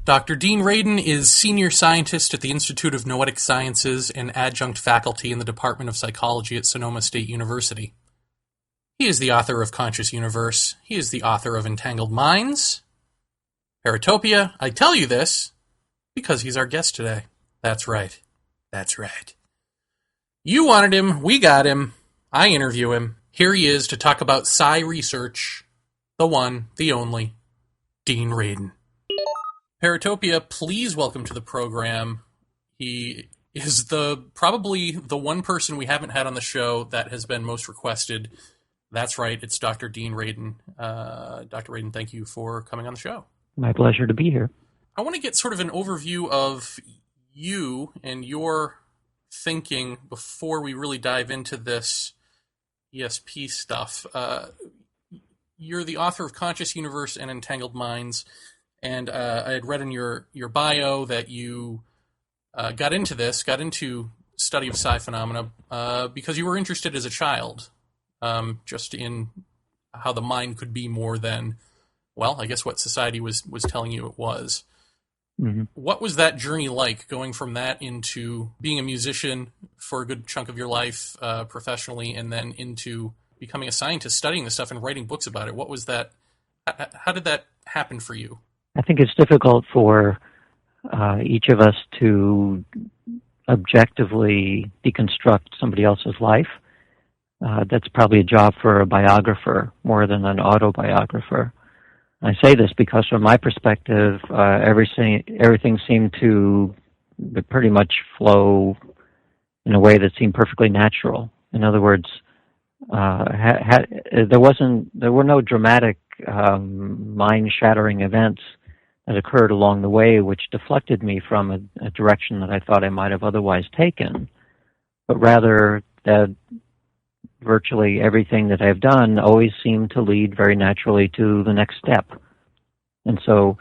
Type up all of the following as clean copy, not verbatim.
Dr. Dean Radin is Senior Scientist at the Institute of Noetic Sciences and Adjunct Faculty in the Department of Psychology at Sonoma State University. He is the author of Conscious Universe. He is the author of Entangled Minds. Paratopia, I tell you this because he's our guest today. That's right. That's right. You wanted him. We got him. I interview him. Here he is to talk about psi research. The one, the only, Dean Radin. Paratopia, please welcome to the program. He is probably the one person we haven't had on the show that has been most requested. That's right, it's Dr. Dean Radin. Dr. Radin, thank you for coming on the show. My pleasure to be here. I want to get sort of an overview of you and your thinking before we really dive into this ESP stuff. You're the author of Conscious Universe and Entangled Minds. And I had read in your bio that you got into study of psi phenomena because you were interested as a child, just in how the mind could be more than, well, I guess what society was telling you it was. Mm-hmm. What was that journey like, going from that into being a musician for a good chunk of your life professionally, and then into becoming a scientist, studying this stuff and writing books about it? What was that? How did that happen for you? I think it's difficult for each of us to objectively deconstruct somebody else's life. That's probably a job for a biographer more than an autobiographer. I say this because from my perspective, everything seemed to pretty much flow in a way that seemed perfectly natural. In other words, there were no dramatic mind-shattering events that occurred along the way which deflected me from a direction that I thought I might have otherwise taken, but rather that virtually everything that I've done always seemed to lead very naturally to the next step. And so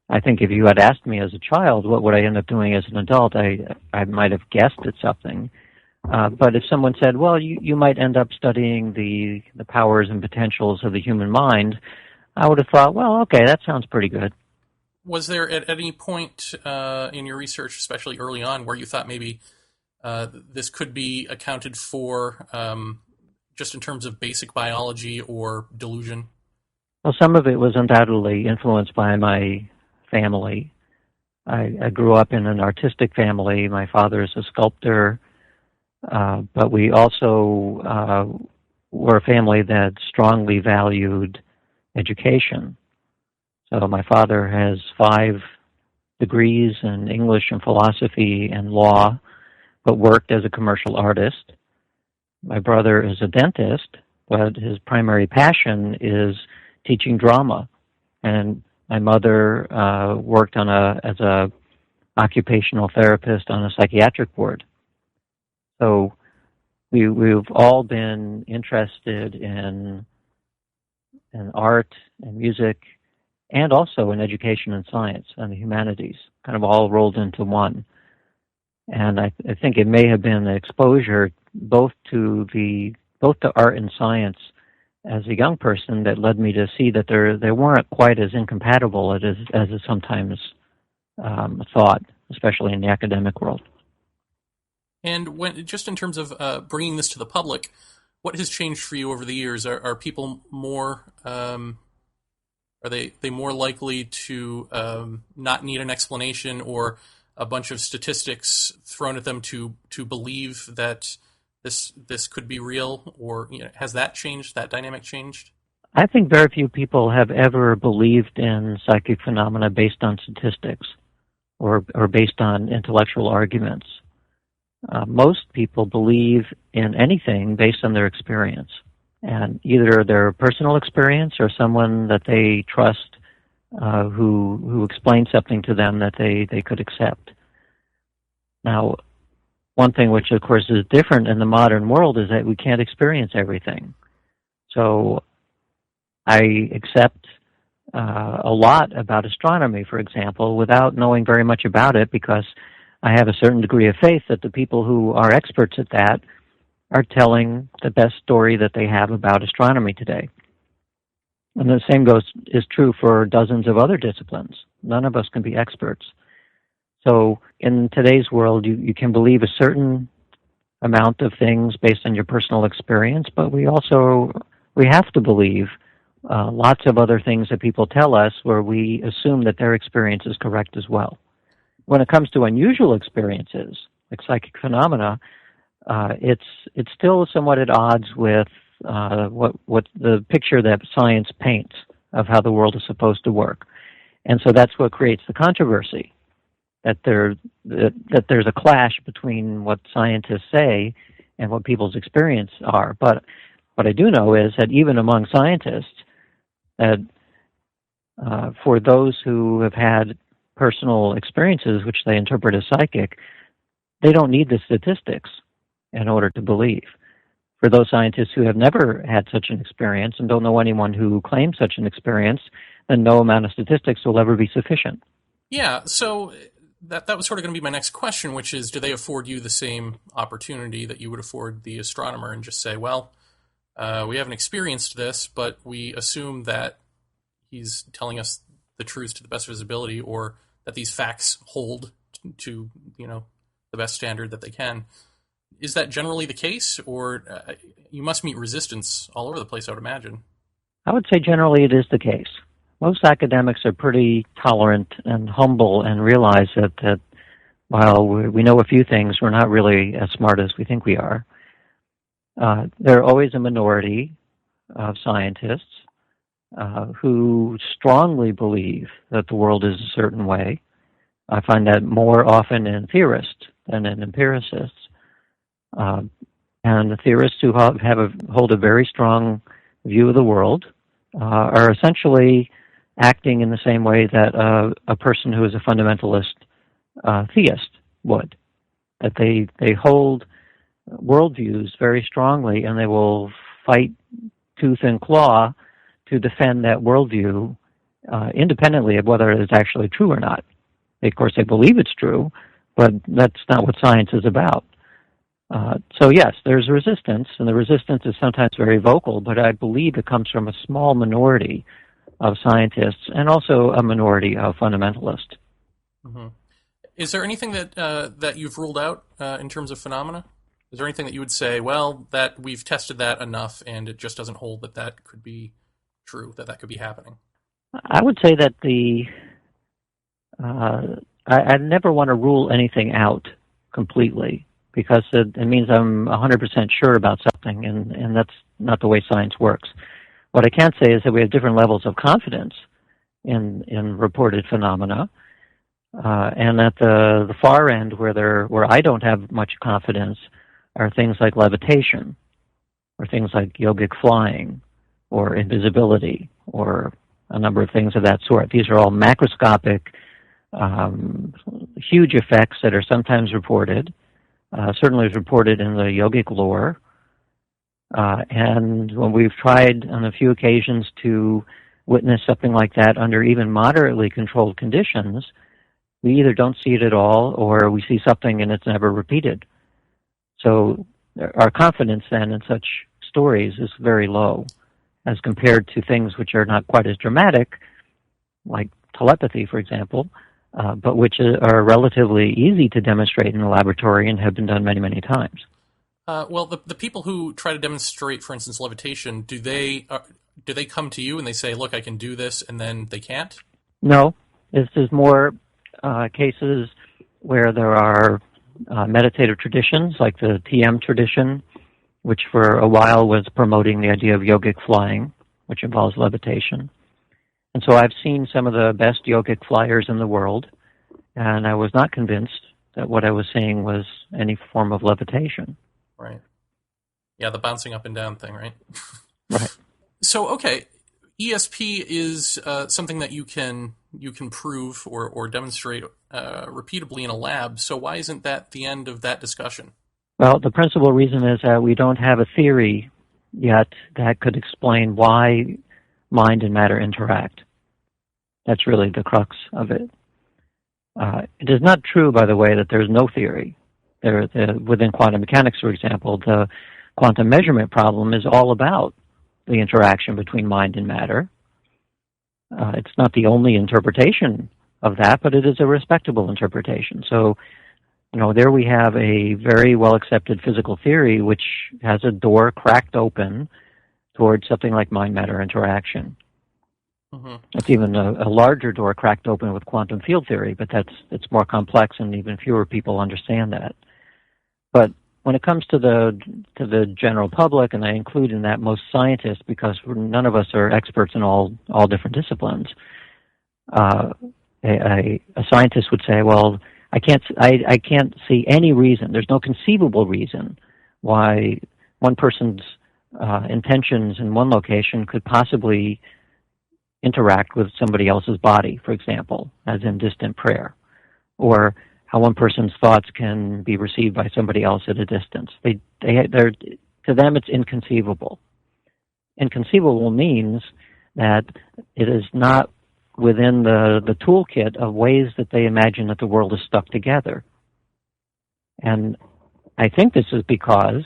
I think if you had asked me as a child what would I end up doing as an adult, I might have guessed at something. But if someone said, well, you might end up studying the powers and potentials of the human mind, I would have thought, well, okay, that sounds pretty good. Was there at any point in your research, especially early on, where you thought maybe this could be accounted for just in terms of basic biology or delusion? Well, some of it was undoubtedly influenced by my family. I grew up in an artistic family. My father is a sculptor, but we also were a family that strongly valued education. So my father has 5 degrees in English and philosophy and law, but worked as a commercial artist. My brother is a dentist, but his primary passion is teaching drama. And my mother worked as a occupational therapist on a psychiatric ward. So we've all been interested in art and music, and also in education and science and the humanities, kind of all rolled into one. And I think it may have been the exposure both to art and science as a young person that led me to see that they weren't quite as incompatible as is sometimes thought, especially in the academic world. And just in terms of bringing this to the public, what has changed for you over the years? Are people more... Are they more likely to not need an explanation or a bunch of statistics thrown at them to believe that this could be real? Or has that changed? That dynamic changed? I think very few people have ever believed in psychic phenomena based on statistics or based on intellectual arguments. Most people believe in anything based on their experience. And either their personal experience or someone that they trust who explains something to them that they could accept. Now, one thing which, of course, is different in the modern world is that we can't experience everything. So I accept a lot about astronomy, for example, without knowing very much about it because I have a certain degree of faith that the people who are experts at that are telling the best story that they have about astronomy today. And the same is true for dozens of other disciplines. None of us can be experts. So in today's world, you can believe a certain amount of things based on your personal experience, but we have to believe lots of other things that people tell us where we assume that their experience is correct as well. When it comes to unusual experiences, like psychic phenomena, it's still somewhat at odds with what the picture that science paints of how the world is supposed to work. And so that's what creates the controversy, that there's a clash between what scientists say and what people's experience are. But what I do know is that even among scientists, that for those who have had personal experiences which they interpret as psychic, they don't need the statistics in order to believe. For those scientists who have never had such an experience and don't know anyone who claims such an experience, then no amount of statistics will ever be sufficient. Yeah, so that was sort of going to be my next question, which is, do they afford you the same opportunity that you would afford the astronomer and just say, well, we haven't experienced this, but we assume that he's telling us the truth to the best of his ability, or that these facts hold to the best standard that they can. Is that generally the case, or you must meet resistance all over the place, I would imagine? I would say generally it is the case. Most academics are pretty tolerant and humble and realize that while we know a few things, we're not really as smart as we think we are. There are always a minority of scientists who strongly believe that the world is a certain way. I find that more often in theorists than in empiricists. And the theorists who hold a very strong view of the world are essentially acting in the same way that a person who is a fundamentalist theist would. That they hold worldviews very strongly, and they will fight tooth and claw to defend that worldview independently of whether it is actually true or not. Of course, they believe it's true, but that's not what science is about. So yes, there's resistance, and the resistance is sometimes very vocal, but I believe it comes from a small minority of scientists and also a minority of fundamentalists. Mm-hmm. Is there anything that you've ruled out in terms of phenomena? Is there anything that you would say, well, that we've tested that enough and it just doesn't hold that could be true, that could be happening? I would say that I never want to rule anything out completely, because it means I'm 100% sure about something, and that's not the way science works. What I can say is that we have different levels of confidence in reported phenomena, and at the far end, where I don't have much confidence, are things like levitation, or things like yogic flying, or invisibility, or a number of things of that sort. These are all macroscopic, huge effects that are sometimes reported. Certainly is reported in the yogic lore. And when we've tried on a few occasions to witness something like that under even moderately controlled conditions, we either don't see it at all or we see something and it's never repeated. So our confidence then in such stories is very low as compared to things which are not quite as dramatic, like telepathy, for example, but which are relatively easy to demonstrate in the laboratory and have been done many, many times. Well, the people who try to demonstrate, for instance, levitation, do they come to you and they say, look, I can do this, and then they can't? No. This is more cases where there are meditative traditions, like the TM tradition, which for a while was promoting the idea of yogic flying, which involves levitation. And so I've seen some of the best yogic flyers in the world, and I was not convinced that what I was seeing was any form of levitation. Right. Yeah, the bouncing up and down thing, right? Right. So, okay, ESP is something that you can prove or demonstrate repeatably in a lab. So why isn't that the end of that discussion? Well, the principal reason is that we don't have a theory yet that could explain why mind and matter interact. That's really the crux of it. It is not true, by the way, that there's no theory. Within quantum mechanics, for example, the quantum measurement problem is all about the interaction between mind and matter. It's not the only interpretation of that, but it is a respectable interpretation. So, there we have a very well-accepted physical theory which has a door cracked open towards something like mind-matter interaction. Mm-hmm. It's even a larger door cracked open with quantum field theory, but it's more complex, and even fewer people understand that. But when it comes to the general public, and I include in that most scientists, because none of us are experts in all different disciplines, a scientist would say, well, I can't see any reason. There's no conceivable reason why one person's intentions in one location could possibly interact with somebody else's body, for example, as in distant prayer, or how one person's thoughts can be received by somebody else at a distance. They're to them, it's inconceivable. Inconceivable means that it is not within the toolkit of ways that they imagine that the world is stuck together. And I think this is because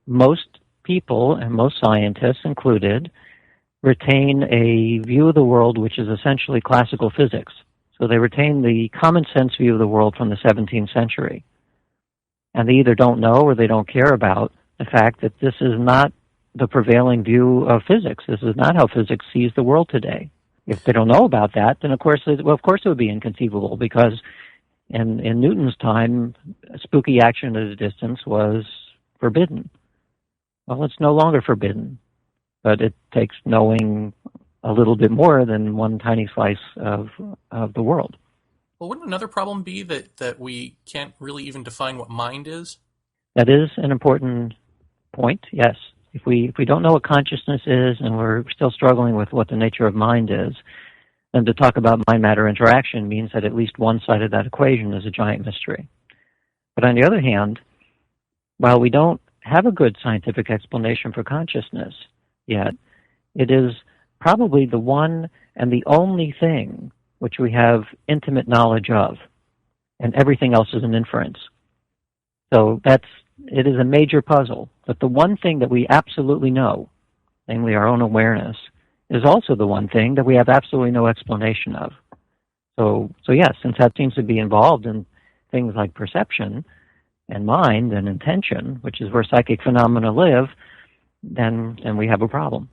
most people, and most scientists included, retain a view of the world which is essentially classical physics. So they retain the common sense view of the world from the 17th century. And they either don't know or they don't care about the fact that this is not the prevailing view of physics. This is not how physics sees the world today. If they don't know about that, then of course it would be inconceivable, because in Newton's time, spooky action at a distance was forbidden. Well, it's no longer forbidden, but it takes knowing a little bit more than one tiny slice of the world. Well, wouldn't another problem be that we can't really even define what mind is? That is an important point, yes. If we don't know what consciousness is, and we're still struggling with what the nature of mind is, then to talk about mind-matter interaction means that at least one side of that equation is a giant mystery. But on the other hand, while we don't have a good scientific explanation for consciousness yet, it is probably the one and the only thing which we have intimate knowledge of, and everything else is an inference. So it is a major puzzle. But the one thing that we absolutely know, namely our own awareness, is also the one thing that we have absolutely no explanation of. So yes, since that seems to be involved in things like perception and mind and intention, which is where psychic phenomena live, then we have a problem.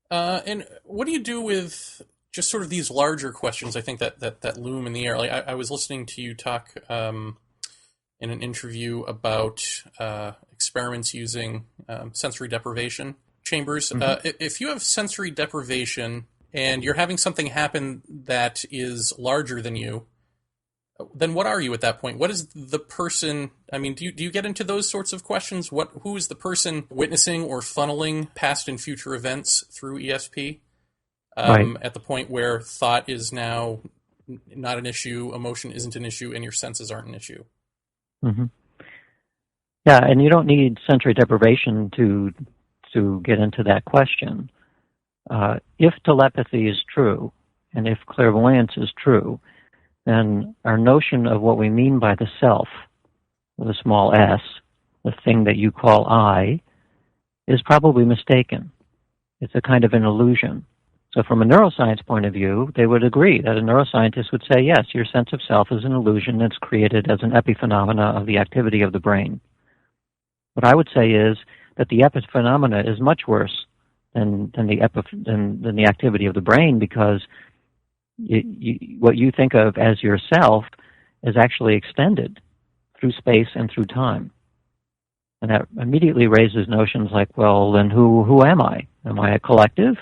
And what do you do with just sort of these larger questions, I think, that loom in the air? Like I was listening to you talk in an interview about experiments using sensory deprivation chambers. Mm-hmm. If you have sensory deprivation and you're having something happen that is larger than you, then what are you at that point? What is the person? I mean, do you get into those sorts of questions? Who is the person witnessing or funneling past and future events through ESP? Right. At the point where thought is now not an issue, emotion isn't an issue, and your senses aren't an issue. Mm-hmm. Yeah, and you don't need sensory deprivation to get into that question. If telepathy is true, and if clairvoyance is true, then our notion of what we mean by the self, with a small s, the thing that you call I, is probably mistaken. It's a kind of an illusion. So from a neuroscience point of view, they would agree that a neuroscientist would say, yes, your sense of self is an illusion that's created as an epiphenomena of the activity of the brain. What I would say is that the epiphenomena is much worse than the activity of the brain, because what you think of as yourself is actually extended through space and through time. And that immediately raises notions like, well, then who am I? Am I a collective?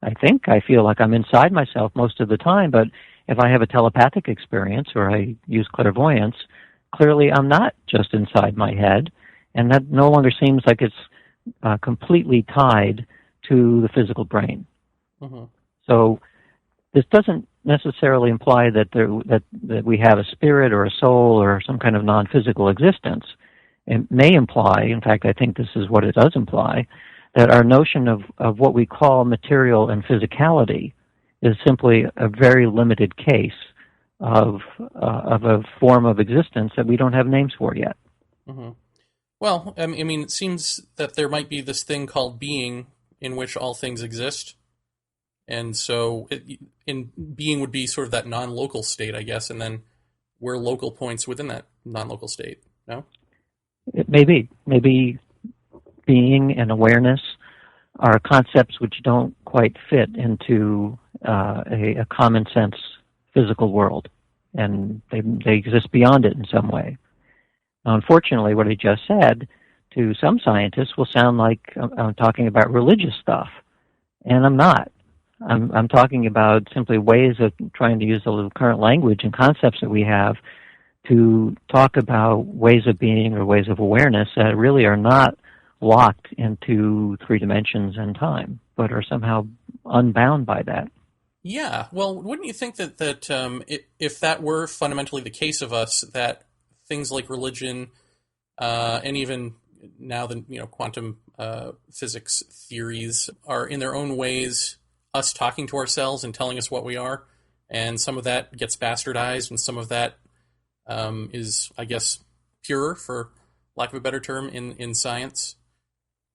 I feel like I'm inside myself most of the time, but if I have a telepathic experience or I use clairvoyance, clearly I'm not just inside my head, and that no longer seems like it's completely tied to the physical brain. Mm-hmm. So this doesn't necessarily imply that we have a spirit or a soul or some kind of non-physical existence. It may imply, in fact, I think this is what it does imply, that our notion of what we call material and physicality is simply a very limited case of a form of existence that we don't have names for yet. Mm-hmm. Well, I mean, it seems that there might be this thing called being, in which all things exist. And so in being would be sort of that non-local state, I guess, and then we're local points within that non-local state. No? It may be. Maybe being and awareness are concepts which don't quite fit into a common sense physical world, and they exist beyond it in some way. Now, unfortunately, what I just said to some scientists will sound like I'm talking about religious stuff, and I'm not. I'm talking about simply ways of trying to use the current language and concepts that we have to talk about ways of being or ways of awareness that really are not locked into 3 dimensions and time, but are somehow unbound by that. Yeah. Well, wouldn't you think that if that were fundamentally the case of us, that things like religion and even now the quantum physics theories are in their own ways us talking to ourselves and telling us what we are, and some of that gets bastardized, and some of that is, I guess, purer, for lack of a better term, in science.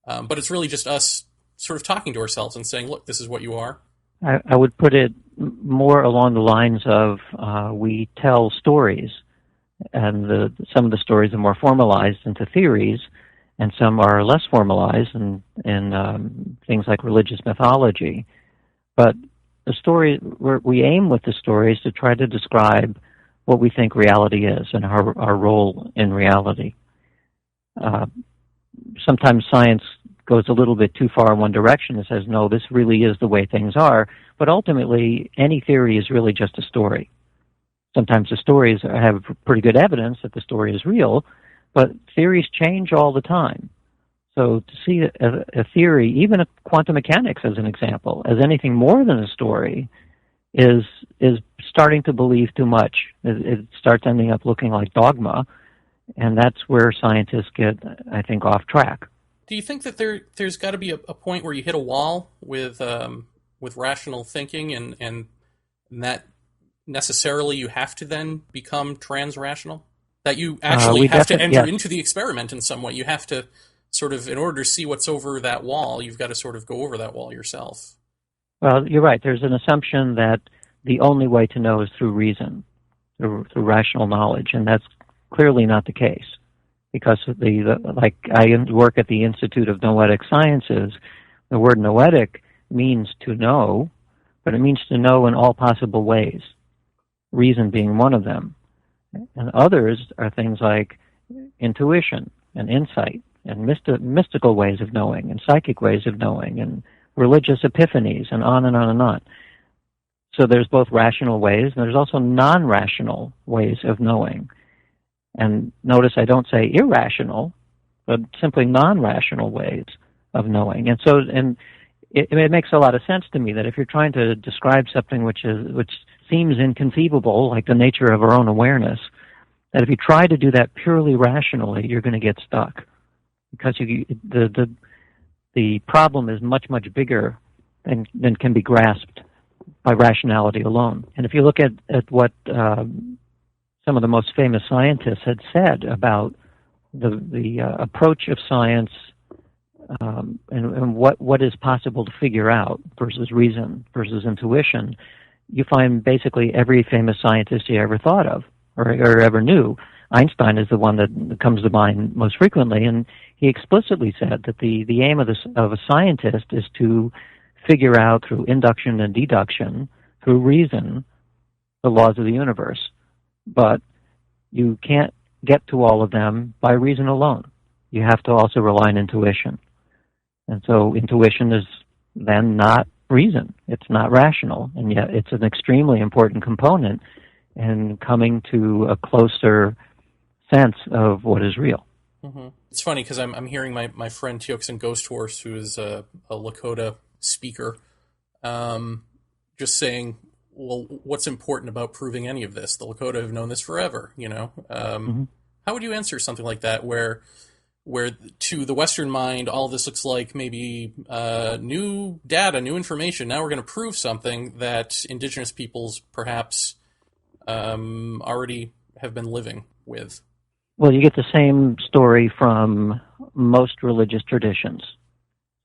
But it's really just us sort of talking to ourselves and saying, look, this is what you are. I would put it more along the lines of we tell stories, and some of the stories are more formalized into theories, and some are less formalized in things like religious mythology. But the story, we aim with the stories to try to describe what we think reality is and our role in reality. Sometimes science goes a little bit too far in one direction and says, no, this really is the way things are. But ultimately, any theory is really just a story. Sometimes the stories have pretty good evidence that the story is real, but theories change all the time. So to see a theory, even quantum mechanics as an example, as anything more than a story, is starting to believe too much. It starts ending up looking like dogma, and that's where scientists get, I think, off track. Do you think that there's got to be a point where you hit a wall with rational thinking, and that necessarily you have to then become trans-rational? That you actually have to enter into the experiment in some way. You have to sort of, in order to see what's over that wall, you've got to sort of go over that wall yourself. Well, you're right. There's an assumption that the only way to know is through reason, through rational knowledge, and that's clearly not the case. Because like I work at the Institute of Noetic Sciences, the word noetic means to know, but it means to know in all possible ways, reason being one of them. And others are things like intuition and insight and mystical ways of knowing and psychic ways of knowing and religious epiphanies and on and on and on. So there's both rational ways and there's also non-rational ways of knowing. And notice I don't say irrational, but simply non-rational ways of knowing. And so, it makes a lot of sense to me that if you're trying to describe something which seems inconceivable, like the nature of our own awareness, that if you try to do that purely rationally, you're going to get stuck, because the problem is much, much bigger than can be grasped by rationality alone. And if you look at what some of the most famous scientists had said about the approach of science and what is possible to figure out versus reason versus intuition, you find basically every famous scientist you ever thought of or ever knew. Einstein is the one that comes to mind most frequently, and he explicitly said that the aim of a scientist is to figure out through induction and deduction, through reason, the laws of the universe. But you can't get to all of them by reason alone. You have to also rely on intuition. And so intuition is then not reason. It's not rational, and yet it's an extremely important component in coming to a closer sense of what is real. Mm-hmm. It's funny because I'm hearing my friend Teoxin Ghost Horse, who is a Lakota speaker, just saying, well, what's important about proving any of this? The Lakota have known this forever, Mm-hmm. How would you answer something like that, where to the Western mind, all this looks like maybe new data, new information. Now we're going to prove something that indigenous peoples perhaps already have been living with. Well, you get the same story from most religious traditions.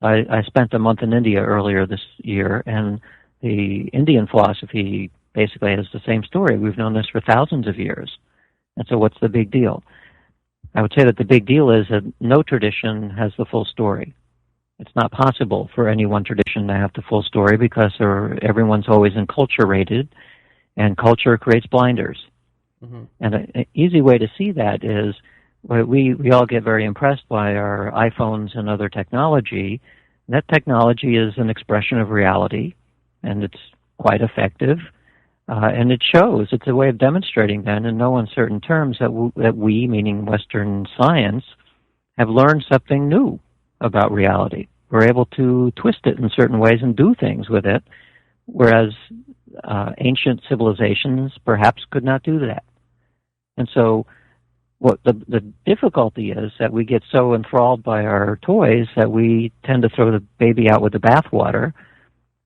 I spent a month in India earlier this year, and The Indian philosophy basically has the same story. We've known this for thousands of years. And so what's the big deal? I would say that the big deal is that no tradition has the full story. It's not possible for any one tradition to have the full story because everyone's always enculturated, and culture creates blinders. Mm-hmm. And an easy way to see that is we all get very impressed by our iPhones and other technology. That technology is an expression of reality, and it's quite effective. And it shows. It's a way of demonstrating then in no uncertain terms that we, meaning Western science, have learned something new about reality. We're able to twist it in certain ways and do things with it, whereas ancient civilizations perhaps could not do that. And so what the difficulty is that we get so enthralled by our toys that we tend to throw the baby out with the bathwater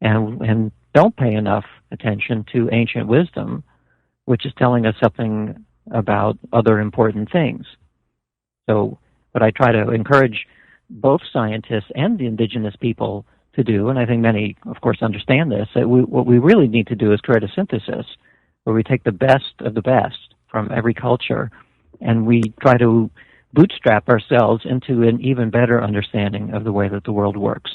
and don't pay enough attention to ancient wisdom, which is telling us something about other important things. So what I try to encourage both scientists and the indigenous people to do, and I think many, of course, understand this, that what we really need to do is create a synthesis where we take the best of the best from every culture and we try to bootstrap ourselves into an even better understanding of the way that the world works.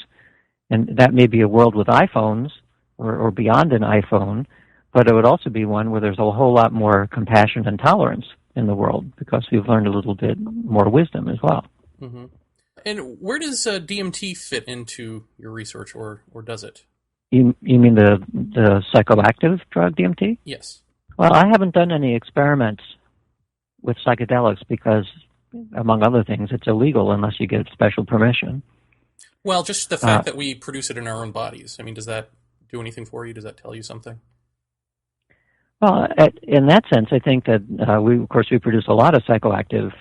And that may be a world with iPhones or beyond an iPhone, but it would also be one where there's a whole lot more compassion and tolerance in the world because we've learned a little bit more wisdom as well. Mm-hmm. And where does DMT fit into your research, or does it? You mean the psychoactive drug DMT? Yes. Well, I haven't done any experiments with psychedelics because, among other things, it's illegal unless you get special permission. Well, just the fact that we produce it in our own bodies. I mean, does that do anything for you? Does that tell you something? Well, in that sense, I think that we produce a lot of psychoactive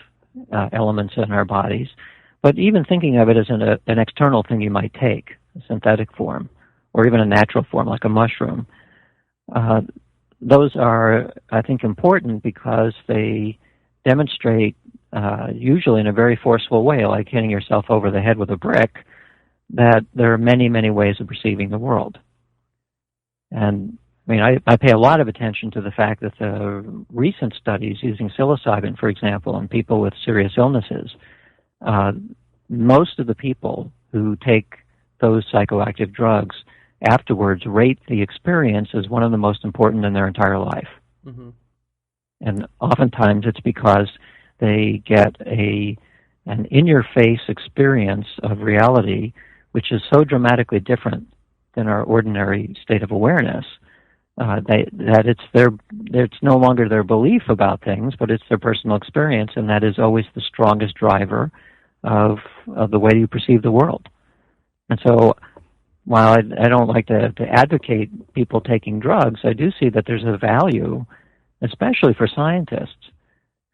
elements in our bodies. But even thinking of it as an external thing you might take, a synthetic form, or even a natural form like a mushroom, those are, I think, important because they demonstrate, usually in a very forceful way, like hitting yourself over the head with a brick, that there are many, many ways of perceiving the world. And I mean, I pay a lot of attention to the fact that the recent studies using psilocybin, for example, in people with serious illnesses, most of the people who take those psychoactive drugs afterwards rate the experience as one of the most important in their entire life. Mm-hmm. And oftentimes it's because they get an in-your-face experience of reality which is so dramatically different than our ordinary state of awareness that it's no longer their belief about things, but it's their personal experience, and that is always the strongest driver of the way you perceive the world. And so while I don't like to advocate people taking drugs, I do see that there's a value, especially for scientists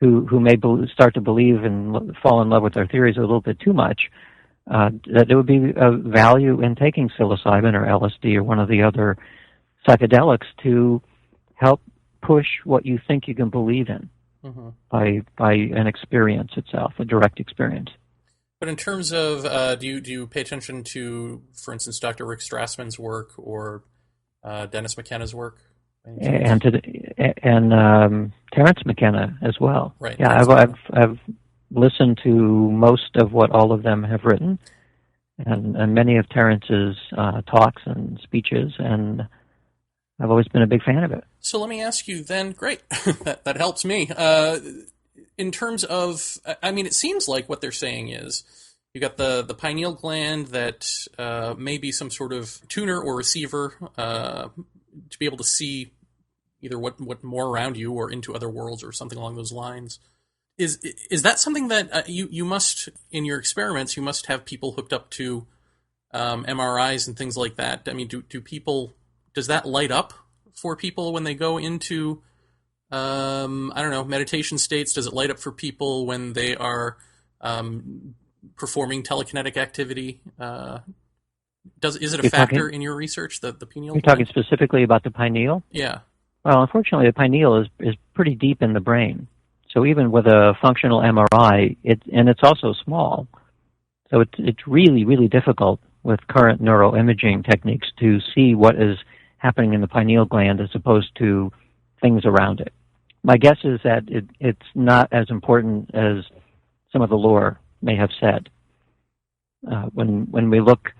who may start to believe and fall in love with their theories a little bit too much, that there would be a value in taking psilocybin or LSD or one of the other psychedelics to help push what you think you can believe in mm-hmm. by an experience itself, a direct experience. But in terms of, do you pay attention to, for instance, Dr. Rick Strassman's work or Dennis McKenna's work? And Terence McKenna as well. Right. Yeah, I've listened to most of what all of them have written, and many of Terence's talks and speeches, and I've always been a big fan of it. So let me ask you then, great, that helps me. In terms of, I mean, it seems like what they're saying is you got the pineal gland that may be some sort of tuner or receiver to be able to see either what more around you or into other worlds or something along those lines. Is that something that you must, in your experiments, you must have people hooked up to MRIs and things like that? I mean, does that light up for people when they go into, I don't know, meditation states? Does it light up for people when they are performing telekinetic activity? Is it a factor in your research, the pineal? You're talking specifically about the pineal? Yeah. Well, unfortunately, the pineal is pretty deep in the brain. So even with a functional MRI, it's also small. So it's really, really difficult with current neuroimaging techniques to see what is happening in the pineal gland as opposed to things around it. My guess is that it's not as important as some of the lore may have said. When we look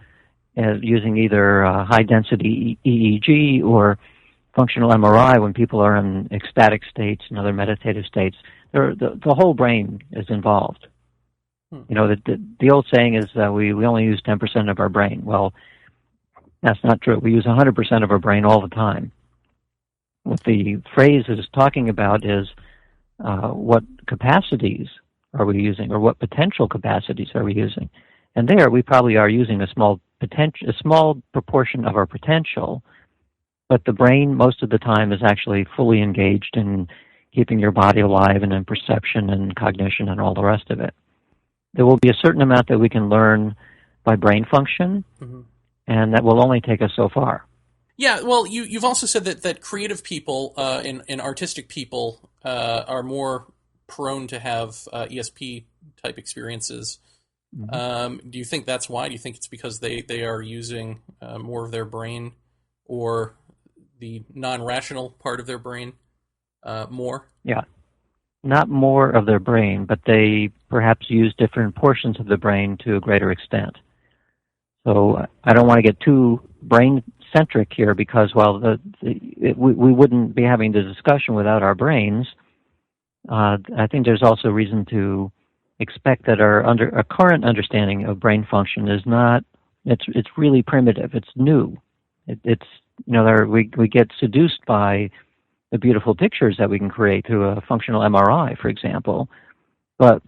at using either high-density EEG or functional MRI, when people are in ecstatic states and other meditative states, the whole brain is involved. You know, the old saying is that we only use 10% of our brain. Well, that's not true. We use 100% of our brain all the time. What the phrase is talking about is what capacities are we using, or what potential capacities are we using? And there, we probably are using a small proportion of our potential, but the brain, most of the time, is actually fully engaged in keeping your body alive and in perception and cognition and all the rest of it. There will be a certain amount that we can learn by brain function, and that will only take us so far. Yeah, well, you've also said that creative people and artistic people are more prone to have ESP-type experiences. Do you think that's why? Do you think it's because they are using more of their brain, or the non-rational part of their brain more? Yeah. Not more of their brain, but they perhaps use different portions of the brain to a greater extent. So I don't want to get too brain-centric here, because while we wouldn't be having the discussion without our brains, I think there's also reason to expect that our current understanding of brain function is not, it's really primitive, it's new. We get seduced by the beautiful pictures that we can create through a functional MRI, for example, but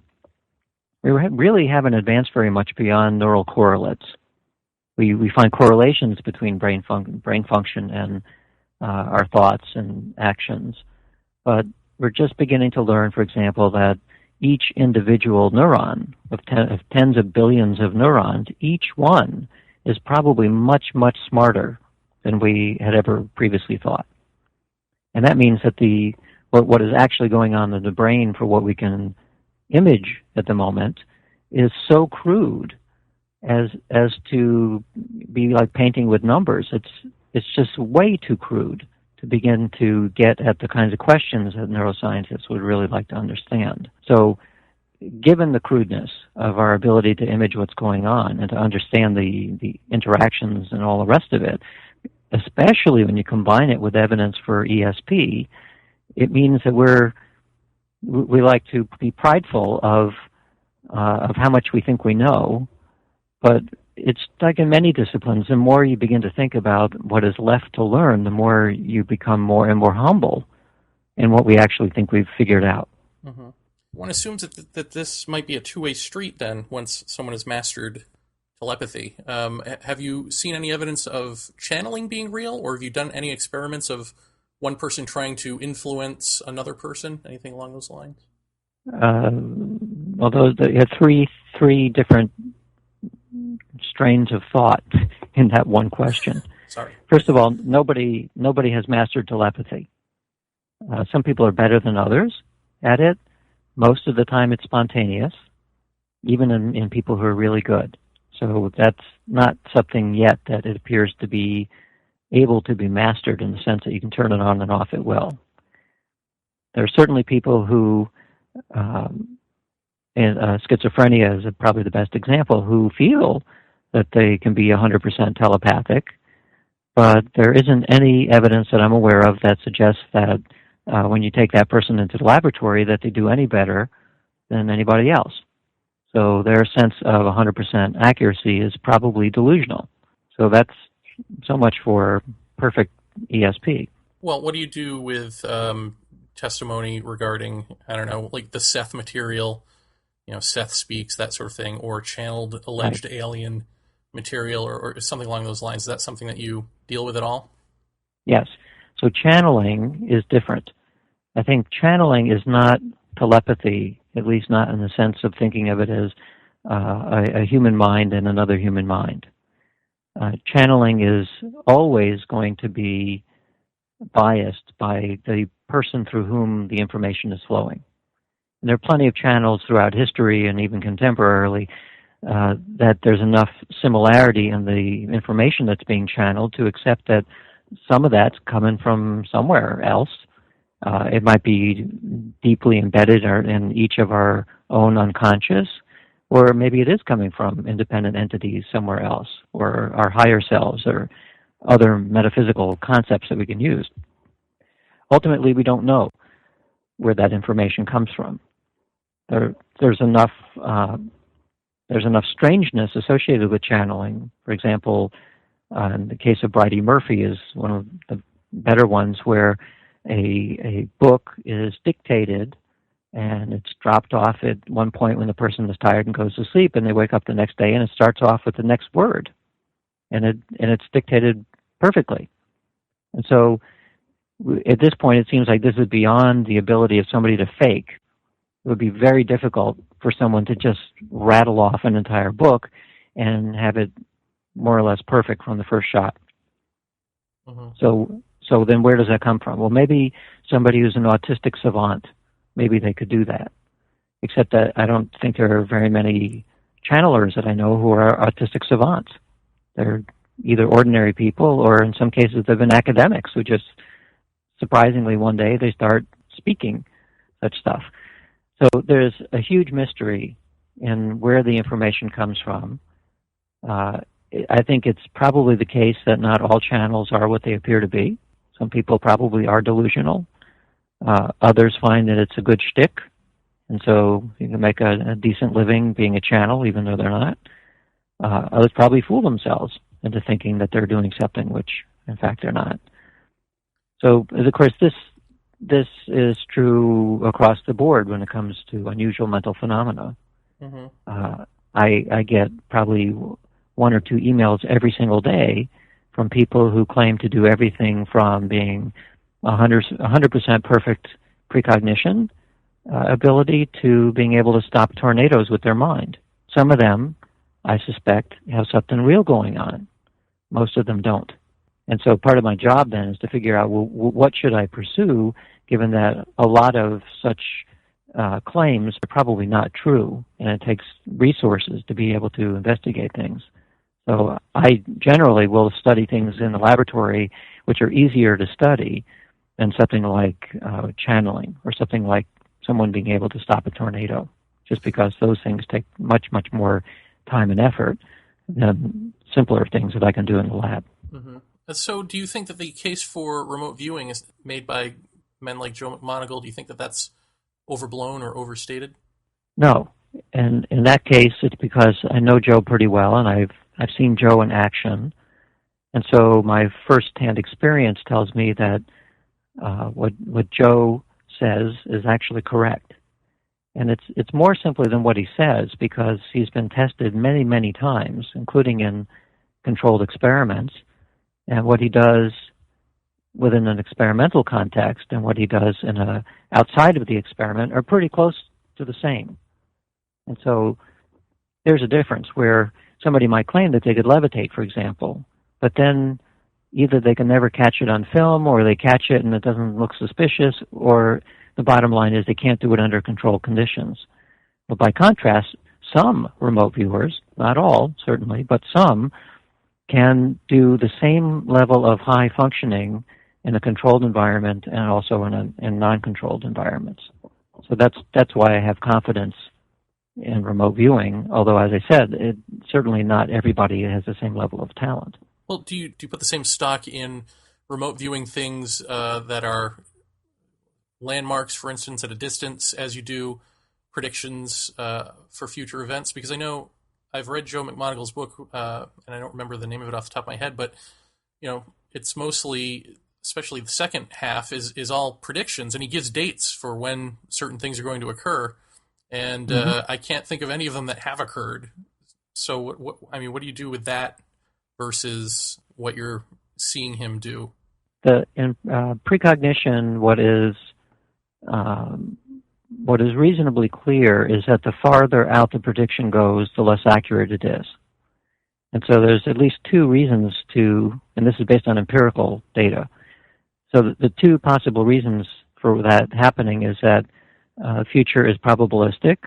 we really haven't advanced very much beyond neural correlates. We find correlations between brain function and our thoughts and actions, but we're just beginning to learn, for example, that each individual neuron of tens of billions of neurons, each one is probably much, much smarter than we had ever previously thought. And that means that what is actually going on in the brain for what we can image at the moment is so crude as to be like painting with numbers. It's just way too crude to begin to get at the kinds of questions that neuroscientists would really like to understand. So given the crudeness of our ability to image what's going on and to understand the interactions and all the rest of it, especially when you combine it with evidence for ESP, it means that we like to be prideful of how much we think we know, but it's like in many disciplines, the more you begin to think about what is left to learn, the more you become more and more humble in what we actually think we've figured out. One assumes that this might be a two-way street then, once someone has mastered telepathy. Have you seen any evidence of channeling being real, or have you done any experiments of one person trying to influence another person? Anything along those lines? Well, you had three different strains of thought in that one question. Sorry. First of all, nobody has mastered telepathy. Some people are better than others at it. Most of the time it's spontaneous, even in people who are really good. So that's not something yet that it appears to be able to be mastered in the sense that you can turn it on and off at will. There are certainly people who, schizophrenia is probably the best example, who feel that they can be 100% telepathic, but there isn't any evidence that I'm aware of that suggests that when you take that person into the laboratory that they do any better than anybody else. So their sense of 100% accuracy is probably delusional. So that's so much for perfect ESP. Well, what do you do with testimony regarding, I don't know, like the Seth material, Seth speaks, that sort of thing, or channeled alleged alien material or something along those lines? Is that something that you deal with at all? Yes. So channeling is different. I think channeling is not telepathy, at least not in the sense of thinking of it as a human mind and another human mind. Channeling is always going to be biased by the person through whom the information is flowing. And there are plenty of channels throughout history and even contemporarily that there's enough similarity in the information that's being channeled to accept that some of that's coming from somewhere else. It might be deeply embedded in each of our own unconscious, or maybe it is coming from independent entities somewhere else, or our higher selves, or other metaphysical concepts that we can use. Ultimately, we don't know where that information comes from. There's enough strangeness associated with channeling. For example, in the case of Bridie Murphy is one of the better ones, where a book is dictated and it's dropped off at one point when the person is tired and goes to sleep, and they wake up the next day and it starts off with the next word, and it's dictated perfectly. And so at this point, it seems like this is beyond the ability of somebody to fake. It would be very difficult for someone to just rattle off an entire book and have it more or less perfect from the first shot. Mm-hmm. So then where does that come from? Well, maybe somebody who's an autistic savant, maybe they could do that. Except that I don't think there are very many channelers that I know who are autistic savants. They're either ordinary people, or in some cases they've been academics who just, surprisingly, one day they start speaking such stuff. So there's a huge mystery in where the information comes from. I think it's probably the case that not all channels are what they appear to be. Some people probably are delusional. Others find that it's a good shtick, and so you can make a decent living being a channel, even though they're not. Others probably fool themselves into thinking that they're doing something, which, in fact, they're not. So, of course, this is true across the board when it comes to unusual mental phenomena. Mm-hmm. I get probably one or two emails every single day from people who claim to do everything from being 100% perfect precognition ability to being able to stop tornadoes with their mind. Some of them, I suspect, have something real going on. Most of them don't. And so part of my job then is to figure out, well, what should I pursue, given that a lot of such claims are probably not true, and it takes resources to be able to investigate things. So I generally will study things in the laboratory which are easier to study than something like channeling, or something like someone being able to stop a tornado, just because those things take much, much more time and effort than simpler things that I can do in the lab. Mm-hmm. So do you think that the case for remote viewing is made by men like Joe McMoneagle? Do you think that that's overblown or overstated? No. And in that case, it's because I know Joe pretty well, and I've seen Joe in action. And so my first-hand experience tells me that what Joe says is actually correct. And it's more simply than what he says, because he's been tested many, many times, including in controlled experiments. And what he does within an experimental context and what he does outside of the experiment are pretty close to the same. And so there's a difference where somebody might claim that they could levitate, for example, but then either they can never catch it on film, or they catch it and it doesn't look suspicious, or the bottom line is they can't do it under controlled conditions. But by contrast, some remote viewers, not all certainly, but some, can do the same level of high functioning in a controlled environment and also in non-controlled environments. So that's why I have confidence in remote viewing, although, as I said, certainly not everybody has the same level of talent. Well, do you put the same stock in remote viewing things that are landmarks, for instance, at a distance, as you do predictions for future events? Because I know I've read Joe McMoneagle's book, and I don't remember the name of it off the top of my head, but it's mostly, especially the second half, is all predictions, and he gives dates for when certain things are going to occur, and I can't think of any of them that have occurred. So, what do you do with that versus what you're seeing him do? In precognition, what is reasonably clear is that the farther out the prediction goes, the less accurate it is. And so there's at least two reasons and this is based on empirical data. So the two possible reasons for that happening is that the future is probabilistic.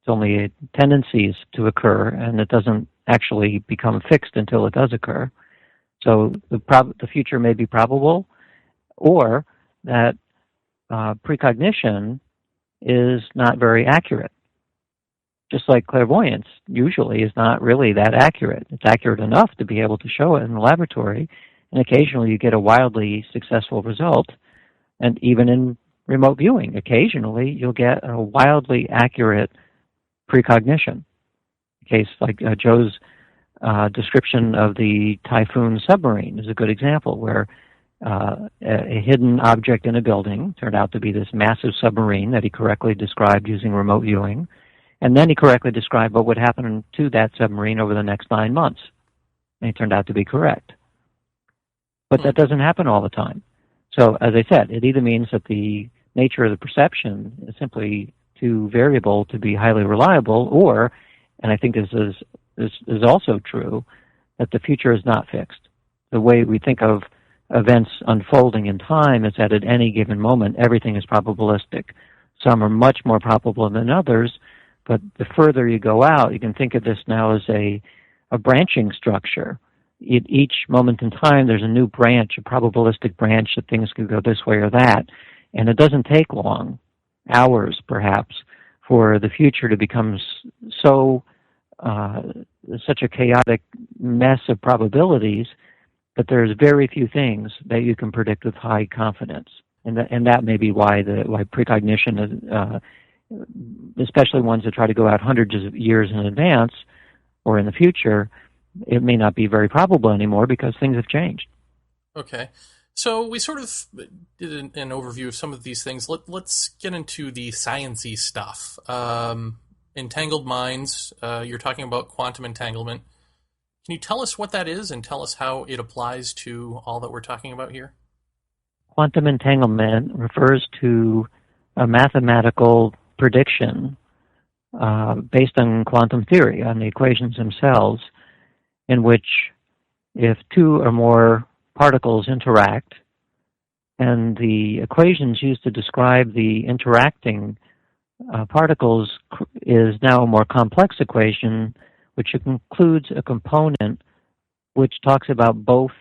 It's only tendencies to occur, and it doesn't actually become fixed until it does occur. So the future may be probable, or that precognition is not very accurate. Just like clairvoyance usually is not really that accurate. It's accurate enough to be able to show it in the laboratory, and occasionally you get a wildly successful result. And even in remote viewing, occasionally you'll get a wildly accurate precognition. A case like Joe's description of the Typhoon submarine is a good example, where a hidden object in a building turned out to be this massive submarine that he correctly described using remote viewing. And then he correctly described what would happen to that submarine over the next 9 months. And he turned out to be correct. But that doesn't happen all the time. So, as I said, it either means that the nature of the perception is simply too variable to be highly reliable, or, and I think this is also true, that the future is not fixed. The way we think of events unfolding in time is that at any given moment, everything is probabilistic. Some are much more probable than others, but the further you go out, you can think of this now as a branching structure. At each moment in time, there's a new branch, a probabilistic branch, that things could go this way or that. And it doesn't take long, hours perhaps, for the future to become such a chaotic mess of probabilities that there's very few things that you can predict with high confidence. And that may be why precognition is, especially ones that try to go out hundreds of years in advance or in the future, it may not be very probable anymore because things have changed. Okay. So we sort of did an overview of some of these things. Let's get into the sciencey stuff. Entangled minds, you're talking about quantum entanglement. Can you tell us what that is and tell us how it applies to all that we're talking about here? Quantum entanglement refers to a mathematical prediction based on quantum theory, on the equations themselves, in which if two or more particles interact, and the equations used to describe the interacting particles is now a more complex equation, which includes a component which talks about both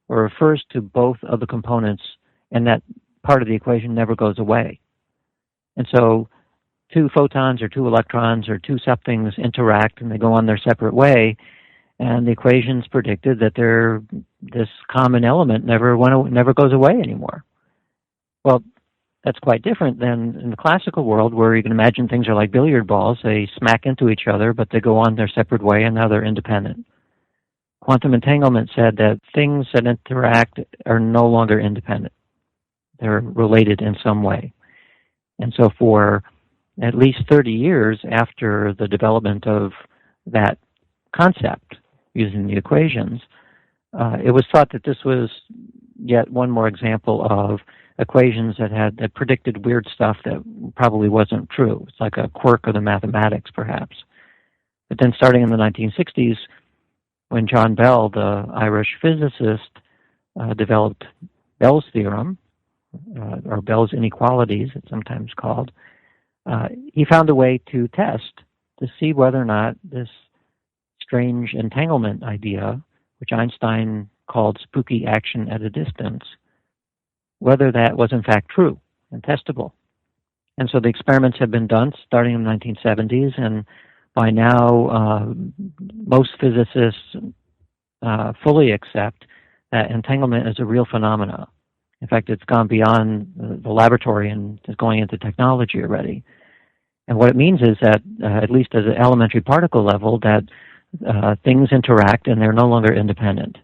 or refers to both of the components, and that part of the equation never goes away. And so two photons or two electrons or two somethings interact and they go on their separate way, and the equations predicted that this common element never goes away anymore. Well, that's quite different than in the classical world, where you can imagine things are like billiard balls. They smack into each other, but they go on their separate way, and now they're independent. Quantum entanglement said that things that interact are no longer independent. They're related in some way. And so for at least 30 years after the development of that concept using the equations, it was thought that this was yet one more example of equations that predicted weird stuff that probably wasn't true. It's like a quirk of the mathematics, perhaps. But then starting in the 1960s, when John Bell, the Irish physicist, developed Bell's theorem, or Bell's inequalities, it's sometimes called, he found a way to test to see whether or not this strange entanglement idea, which Einstein called spooky action at a distance, whether that was in fact true and testable. And so the experiments have been done starting in the 1970s, and by now most physicists fully accept that entanglement is a real phenomena. In fact, it's gone beyond the laboratory and is going into technology already. And what it means is that, at least at an elementary particle level, that things interact and they're no longer independent.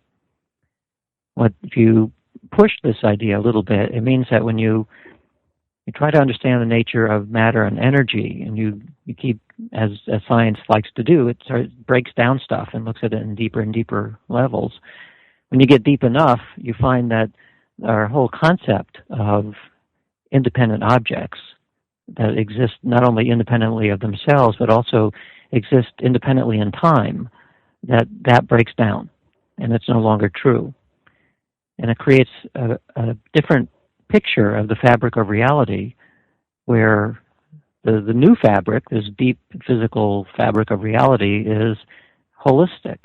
If you push this idea a little bit, it means that when you try to understand the nature of matter and energy, and you keep, as science likes to do, it breaks down stuff and looks at it in deeper and deeper levels. When you get deep enough, you find that our whole concept of independent objects that exist not only independently of themselves, but also exist independently in time, that breaks down, and it's no longer true. And it creates a different picture of the fabric of reality, where the new fabric, this deep physical fabric of reality, is holistic,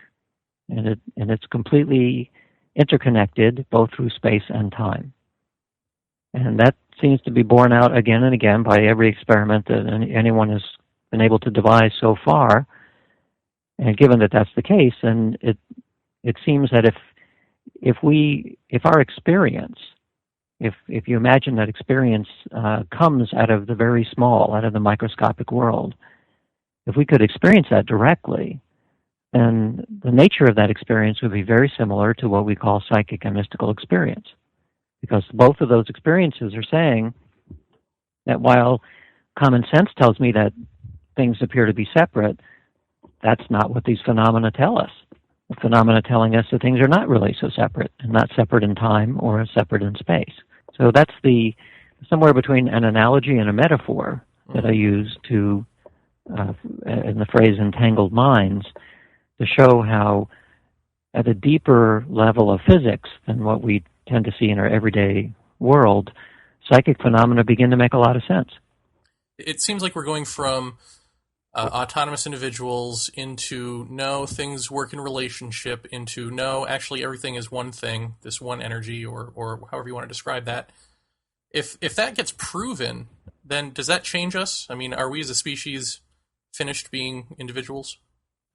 and it's completely interconnected both through space and time. And that seems to be borne out again and again by every experiment that anyone has been able to devise so far. And given that that's the case, then it seems that if our experience, if you imagine that experience comes out of the very small, out of the microscopic world, if we could experience that directly, then the nature of that experience would be very similar to what we call psychic and mystical experience. Because both of those experiences are saying that while common sense tells me that things appear to be separate, that's not what these phenomena tell us. The phenomena telling us that things are not really so separate, and not separate in time or separate in space. So that's somewhere between an analogy and a metaphor that I use to, in the phrase entangled minds, to show how at a deeper level of physics than what we tend to see in our everyday world, psychic phenomena begin to make a lot of sense. It seems like we're going from autonomous individuals into no, things work in relationship, into no, actually everything is one thing, this one energy, or however you want to describe that. If that gets proven, then does that change us? I mean, are we as a species finished being individuals?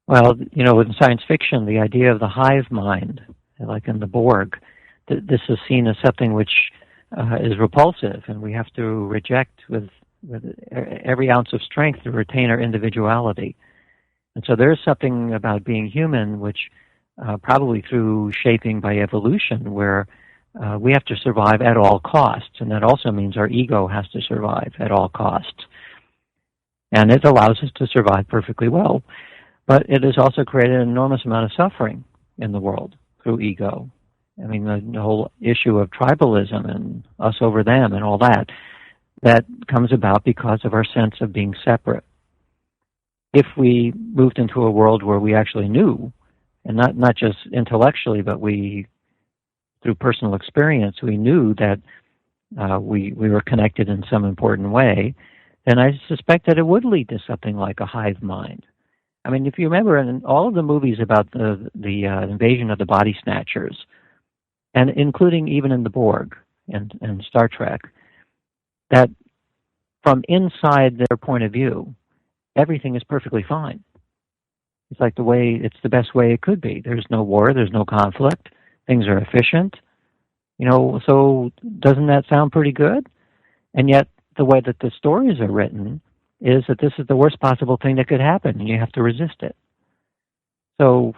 Well, in science fiction, the idea of the hive mind, like in the Borg, this is seen as something which is repulsive, and we have to reject with every ounce of strength to retain our individuality. And so there's something about being human which probably through shaping by evolution where we have to survive at all costs, and that also means our ego has to survive at all costs. And it allows us to survive perfectly well, but it has also created an enormous amount of suffering in the world through ego. I mean, the whole issue of tribalism and us over them and all that comes about because of our sense of being separate. If we moved into a world where we actually knew, and not just intellectually, but through personal experience, we knew that we were connected in some important way, then I suspect that it would lead to something like a hive mind. I mean, if you remember in all of the movies about the invasion of the body snatchers, and including even in the Borg and Star Trek, that from inside their point of view, everything is perfectly fine. It's like it's the best way it could be. There's no war, there's no conflict, things are efficient. So doesn't that sound pretty good? And yet, the way that the stories are written is that this is the worst possible thing that could happen, and you have to resist it. So,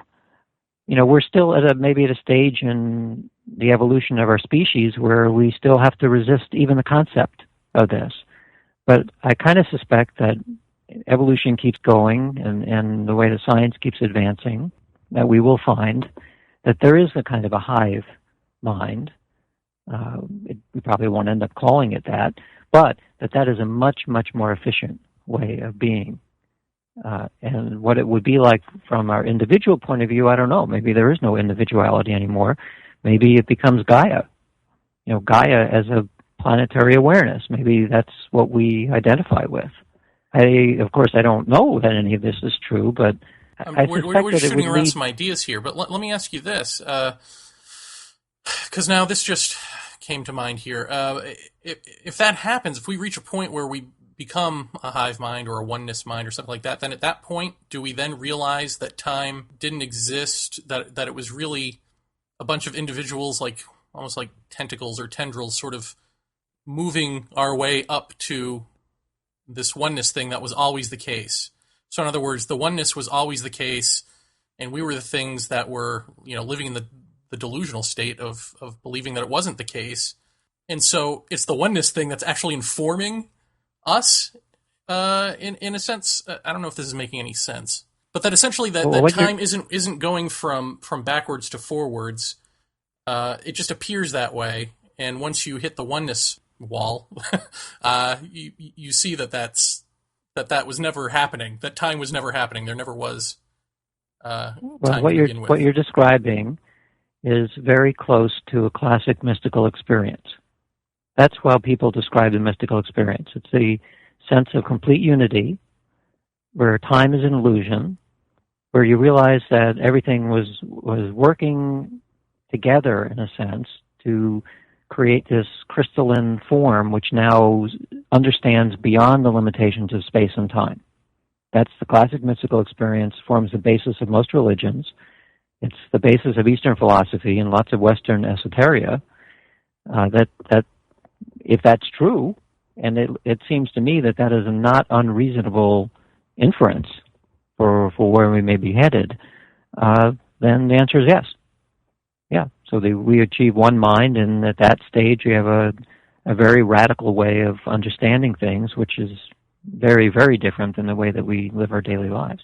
we're still maybe at a stage in the evolution of our species where we still have to resist even the concept of this. But I kind of suspect that evolution keeps going and the way that science keeps advancing, that we will find that there is a kind of a hive mind. We probably won't end up calling it that, but that is a much, much more efficient way of being. And what it would be like from our individual point of view, I don't know. Maybe there is no individuality anymore. Maybe it becomes Gaia. Gaia as a planetary awareness. Maybe that's what we identify with. Of course, I don't know that any of this is true, but I suspect we're that shooting it would around lead... some ideas here. But let me ask you this, because now this just came to mind here. If that happens, if we reach a point where we become a hive mind or a oneness mind or something like that, then at that point, do we then realize that time didn't exist, that it was really a bunch of individuals, like almost like tentacles or tendrils, sort of moving our way up to this oneness thing that was always the case? So in other words, the oneness was always the case, and we were the things that were, living in the delusional state of believing that it wasn't the case. And so it's the oneness thing that's actually informing us, in a sense. I don't know if this is making any sense, but that essentially that time isn't going from backwards to forwards. It just appears that way, and once you hit the oneness wall, you see that was never happening. That time was never happening. There never was time to begin with. What you're describing is very close to a classic mystical experience. That's how people describe the mystical experience. It's the sense of complete unity, where time is an illusion, where you realize that everything was working together, in a sense, to create this crystalline form which now understands beyond the limitations of space and time. That's the classic mystical experience, forms the basis of most religions. It's the basis of Eastern philosophy and lots of Western esoteria. That if that's true, and it seems to me that is a not unreasonable inference for where we may be headed, then the answer is yes. Yeah, so we achieve one mind, and at that stage we have a very radical way of understanding things, which is very, very different than the way that we live our daily lives.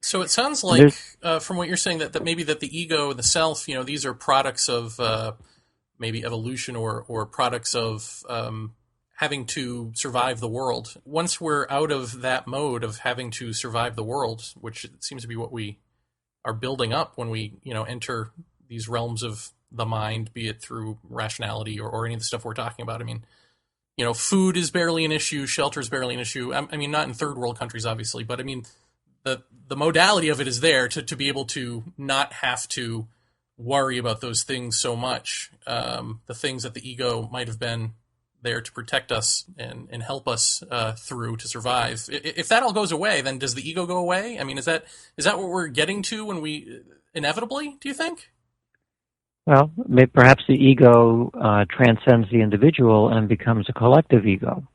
So it sounds like, from what you're saying, that maybe that the ego and the self, these are products of maybe evolution or products of having to survive the world. Once we're out of that mode of having to survive the world, which seems to be what we are building up when we, enter these realms of the mind, be it through rationality or any of the stuff we're talking about. I mean, food is barely an issue, shelter is barely an issue. I mean, not in third world countries, obviously, but I mean, the modality of it is there to be able to not have to worry about those things so much. The things that the ego might have been there to protect us and help us through to survive. If that all goes away, then does the ego go away? I mean, is that what we're getting to when we inevitably, do you think? Well, perhaps the ego transcends the individual and becomes a collective ego.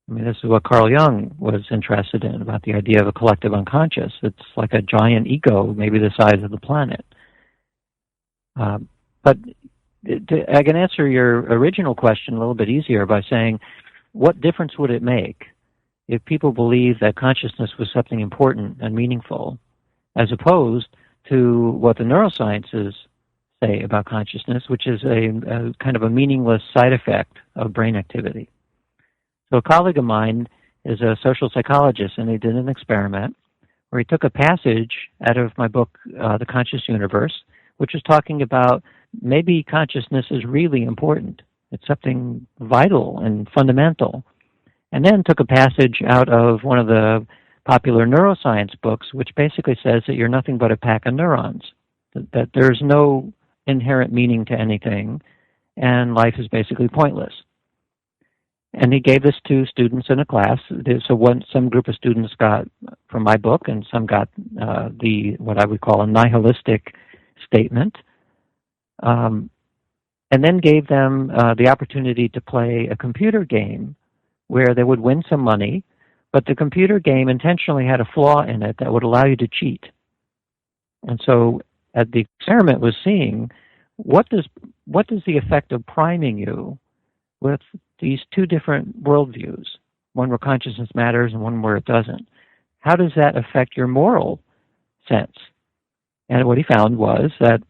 I mean, this is what Carl Jung was interested in, about the idea of a collective unconscious. It's like a giant ego, maybe the size of the planet. But I can answer your original question a little bit easier by saying, what difference would it make if people believed that consciousness was something important and meaningful, as opposed to what the neurosciences say about consciousness, which is a kind of a meaningless side effect of brain activity. So a colleague of mine is a social psychologist, and he did an experiment where he took a passage out of my book, The Conscious Universe, which was talking about maybe consciousness is really important. It's something vital and fundamental. And then took a passage out of one of the popular neuroscience books, which basically says that you're nothing but a pack of neurons, that there's no inherent meaning to anything, and life is basically pointless. And he gave this to students in a class. So some group of students got from my book, and some got what I would call a nihilistic statement, and then gave them the opportunity to play a computer game where they would win some money, but the computer game intentionally had a flaw in it that would allow you to cheat. And so the experiment was seeing what does the effect of priming you with these two different worldviews, one where consciousness matters and one where it doesn't. How does that affect your moral sense? And what he found was that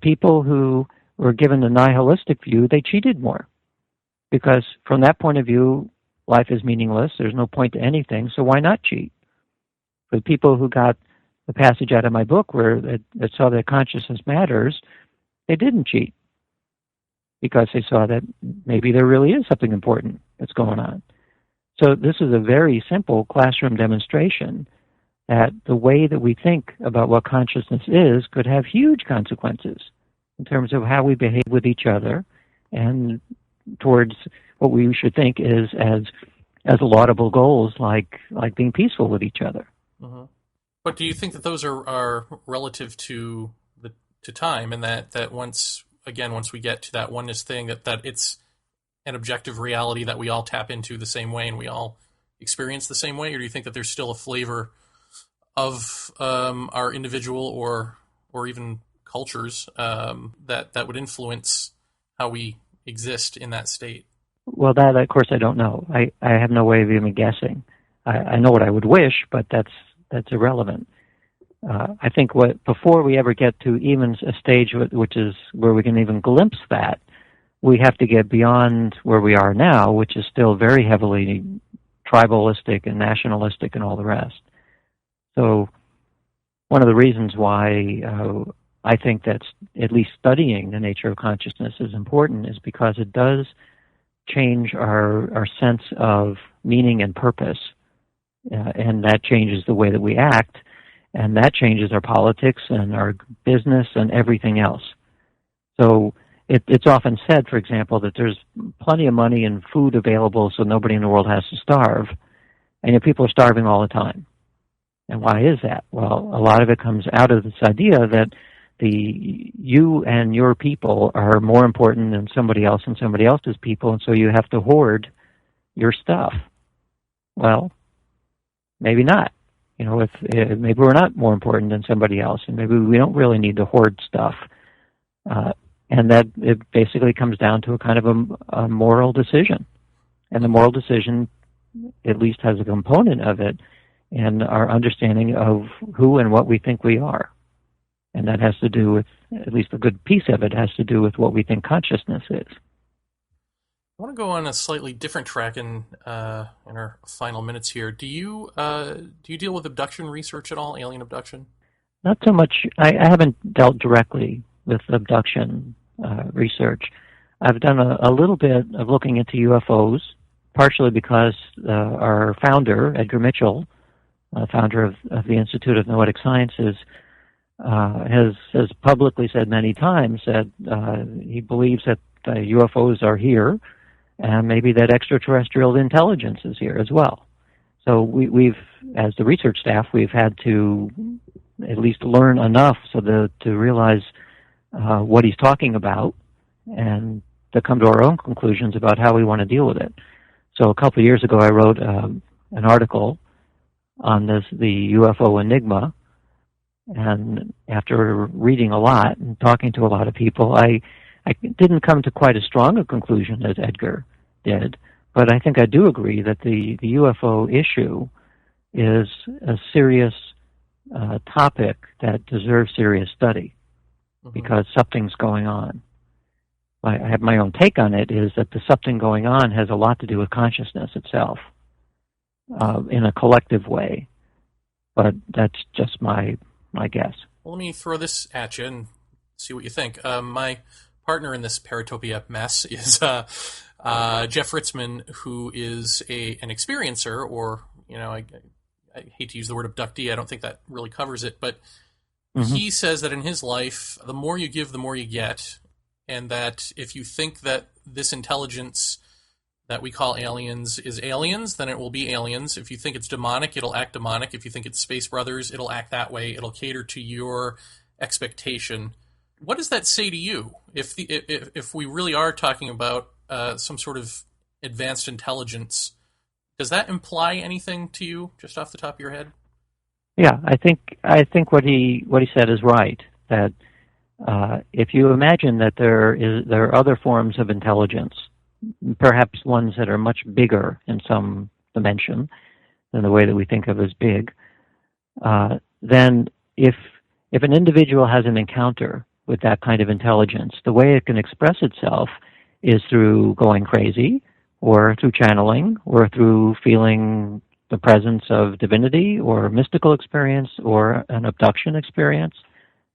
people who were given the nihilistic view, they cheated more. Because from that point of view, life is meaningless, there's no point to anything, so why not cheat? For the people who got the passage out of my book where it saw that consciousness matters, they didn't cheat, because they saw that maybe there really is something important that's going on. So this is a very simple classroom demonstration that the way that we think about what consciousness is could have huge consequences in terms of how we behave with each other and towards what we should think is as laudable goals like being peaceful with each other. Mm-hmm. But do you think that those are relative to time, and that once we get to that oneness thing, that it's an objective reality that we all tap into the same way and we all experience the same way? Or do you think that there's still a flavor of our individual or even cultures that would influence how we exist in that state? Well, that, of course, I don't know. I have no way of even guessing. I know what I would wish, but that's irrelevant. I think before we ever get to even a stage which is where we can even glimpse that, we have to get beyond where we are now, which is still very heavily tribalistic and nationalistic and all the rest. So one of the reasons why I think that's at least studying the nature of consciousness is important is because it does change our sense of meaning and purpose, and that changes the way that we act, and that changes our politics and our business and everything else. So it's often said, for example, that there's plenty of money and food available so nobody in the world has to starve, and yet people are starving all the time. And why is that? Well, a lot of it comes out of this idea that you and your people are more important than somebody else and somebody else's people, and so you have to hoard your stuff. Well, maybe not. If maybe we're not more important than somebody else, and maybe we don't really need to hoard stuff. And that it basically comes down to a kind of a moral decision. And the moral decision at least has a component of it in our understanding of who and what we think we are. And that has to do with, at least a good piece of it has to do with what we think consciousness is. I want to go on a slightly different track in our final minutes here. Do you deal with abduction research at all, alien abduction? Not so much. I haven't dealt directly with abduction research. I've done a little bit of looking into UFOs, partially because our founder, Edgar Mitchell, founder of the Institute of Noetic Sciences, has publicly said many times that he believes that UFOs are here, and maybe that extraterrestrial intelligence is here as well. So we've, as the research staff, we've had to at least learn enough to realize what he's talking about and to come to our own conclusions about how we want to deal with it. So a couple of years ago, I wrote an article on the UFO enigma, and after reading a lot and talking to a lot of people, I didn't come to quite as strong a conclusion as Edgar did, but I think I do agree that the UFO issue is a serious topic that deserves serious study, because something's going on. I have my own take on it, is that the something going on has a lot to do with consciousness itself in a collective way, but that's just my guess. Well, let me throw this at you and see what you think. My partner in this Paratopia mess is Jeff Ritzman, who is an experiencer, or, I hate to use the word abductee, I don't think that really covers it, but he says that in his life, the more you give, the more you get, and that if you think that this intelligence that we call aliens is aliens, then it will be aliens. If you think it's demonic, it'll act demonic. If you think it's Space Brothers, it'll act that way. It'll cater to your expectation. What does that say to you? If we really are talking about some sort of advanced intelligence, does that imply anything to you, just off the top of your head? Yeah, I think what he said is right. That if you imagine that there are other forms of intelligence, perhaps ones that are much bigger in some dimension than the way that we think of as big, then if an individual has an encounter with that kind of intelligence, the way it can express itself is through going crazy, or through channeling, or through feeling the presence of divinity, or a mystical experience, or an abduction experience.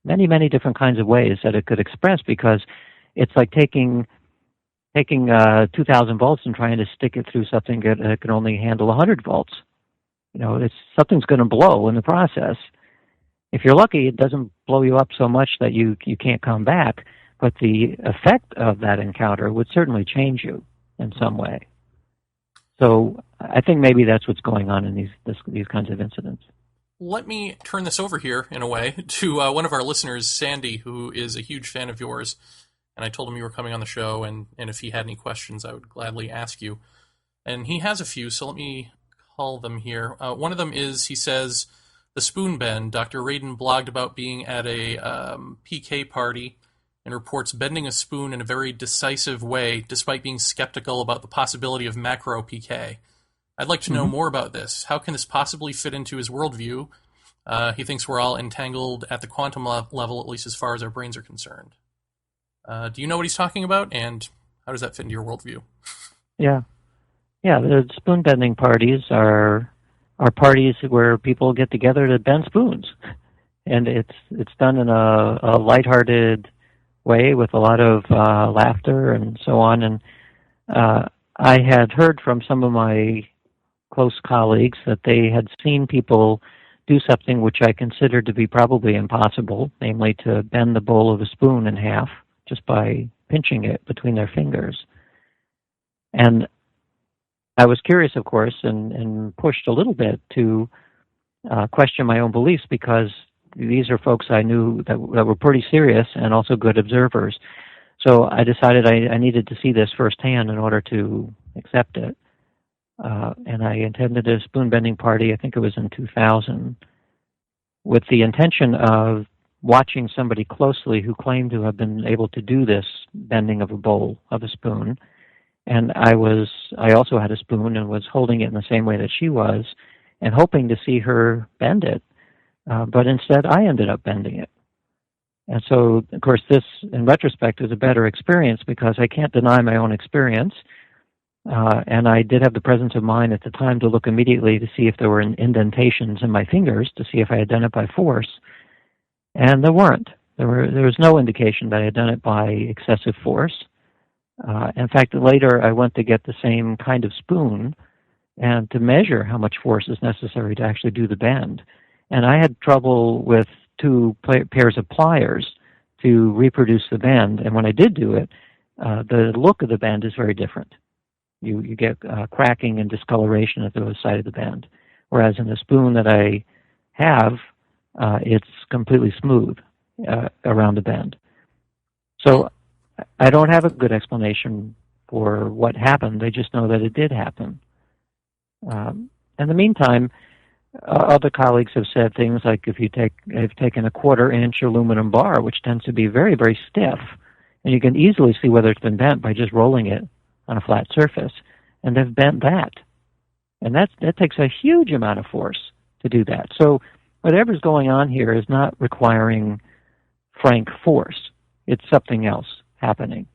Many, many different kinds of ways that it could express, because it's like taking 2,000 volts and trying to stick it through something that can only handle 100 volts. Something's going to blow in the process. If you're lucky, it doesn't blow you up so much that you can't come back, but the effect of that encounter would certainly change you in some way. So I think maybe that's what's going on in these kinds of incidents. Let me turn this over here, in a way, to one of our listeners, Sandy, who is a huge fan of yours. And I told him you were coming on the show, and if he had any questions, I would gladly ask you. And he has a few, so let me call them here. One of them is, he says, the spoon bend. Dr. Radin blogged about being at a PK party and reports bending a spoon in a very decisive way, despite being skeptical about the possibility of macro PK. I'd like to know more about this. How can this possibly fit into his worldview? He thinks we're all entangled at the quantum level, at least as far as our brains are concerned. Do you know what he's talking about, and how does that fit into your worldview? Yeah, the spoon bending parties are parties where people get together to bend spoons, and it's done in a lighthearted way with a lot of laughter and so on. And I had heard from some of my close colleagues that they had seen people do something which I considered to be probably impossible, namely to bend the bowl of a spoon in half just by pinching it between their fingers. And I was curious, of course, and pushed a little bit to question my own beliefs, because these are folks I knew that were pretty serious and also good observers. So I decided I needed to see this firsthand in order to accept it. And I attended a spoon bending party, I think it was in 2000, with the intention of watching somebody closely who claimed to have been able to do this bending of a bowl of a spoon. And I also had a spoon and was holding it in the same way that she was, and hoping to see her bend it. But instead, I ended up bending it. And so, of course, this, in retrospect, is a better experience because I can't deny my own experience. And I did have the presence of mind at the time to look immediately to see if there were indentations in my fingers, to see if I had done it by force. And there weren't. There was no indication that I had done it by excessive force. In fact, later I went to get the same kind of spoon and to measure how much force is necessary to actually do the bend. And I had trouble with two pairs of pliers to reproduce the bend. And when I did do it, the look of the bend is very different. You get cracking and discoloration at the side of the bend. Whereas in the spoon that I have, it's completely smooth around the bend. So I don't have a good explanation for what happened. I just know that it did happen. In the meantime, other colleagues have said things like if I've taken a 1/4-inch aluminum bar, which tends to be very, very stiff, and you can easily see whether it's been bent by just rolling it on a flat surface, and they've bent that. And that takes a huge amount of force to do that. So whatever's going on here is not requiring frank force. It's something else happening.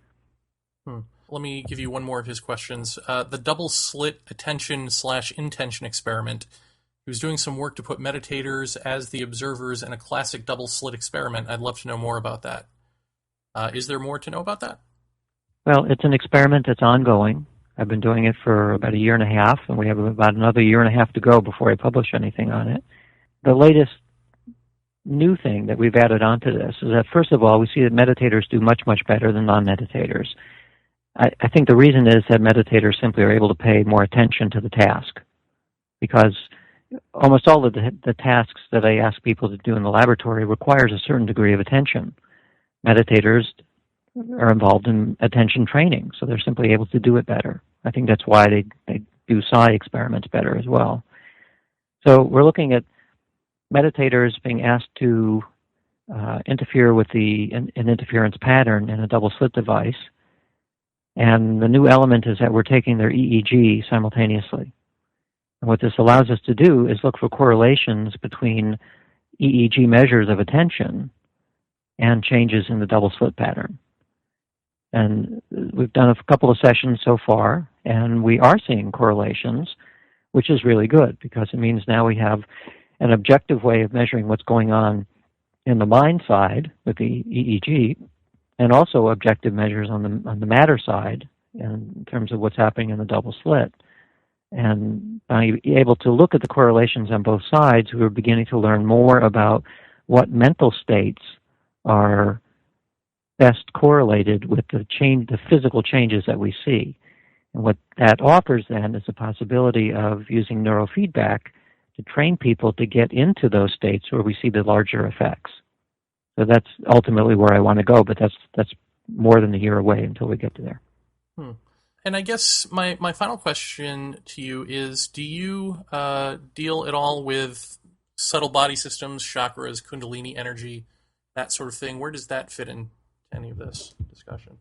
Let me give you one more of his questions. The double slit attention/intention experiment. He was doing some work to put meditators as the observers in a classic double slit experiment. I'd love to know more about that. Is there more to know about that? Well, it's an experiment that's ongoing. I've been doing it for about 1.5 years, and we have about another 1.5 years to go before I publish anything on it. The latest new thing that we've added onto this is that, first of all, we see that meditators do much, much better than non-meditators. I think the reason is that meditators simply are able to pay more attention to the task, because almost all of the tasks that I ask people to do in the laboratory requires a certain degree of attention. Meditators are involved in attention training, so they're simply able to do it better. I think that's why they do psi experiments better as well. So we're looking at meditators being asked to interfere with an interference pattern in a double slit device. And the new element is that we're taking their EEG simultaneously. And what this allows us to do is look for correlations between EEG measures of attention and changes in the double slit pattern. And we've done a couple of sessions so far, and we are seeing correlations, which is really good because it means now we have an objective way of measuring what's going on in the mind side with the EEG, and also objective measures on the matter side in terms of what's happening in the double slit. And by being able to look at the correlations on both sides, we're beginning to learn more about what mental states are best correlated with the physical changes that we see. And what that offers then is the possibility of using neurofeedback to train people to get into those states where we see the larger effects. So that's ultimately where I want to go, but that's more than 1 year away until we get to there. And I guess my final question to you is, do you deal at all with subtle body systems, chakras, kundalini energy, that sort of thing? Where does that fit in any of this discussion?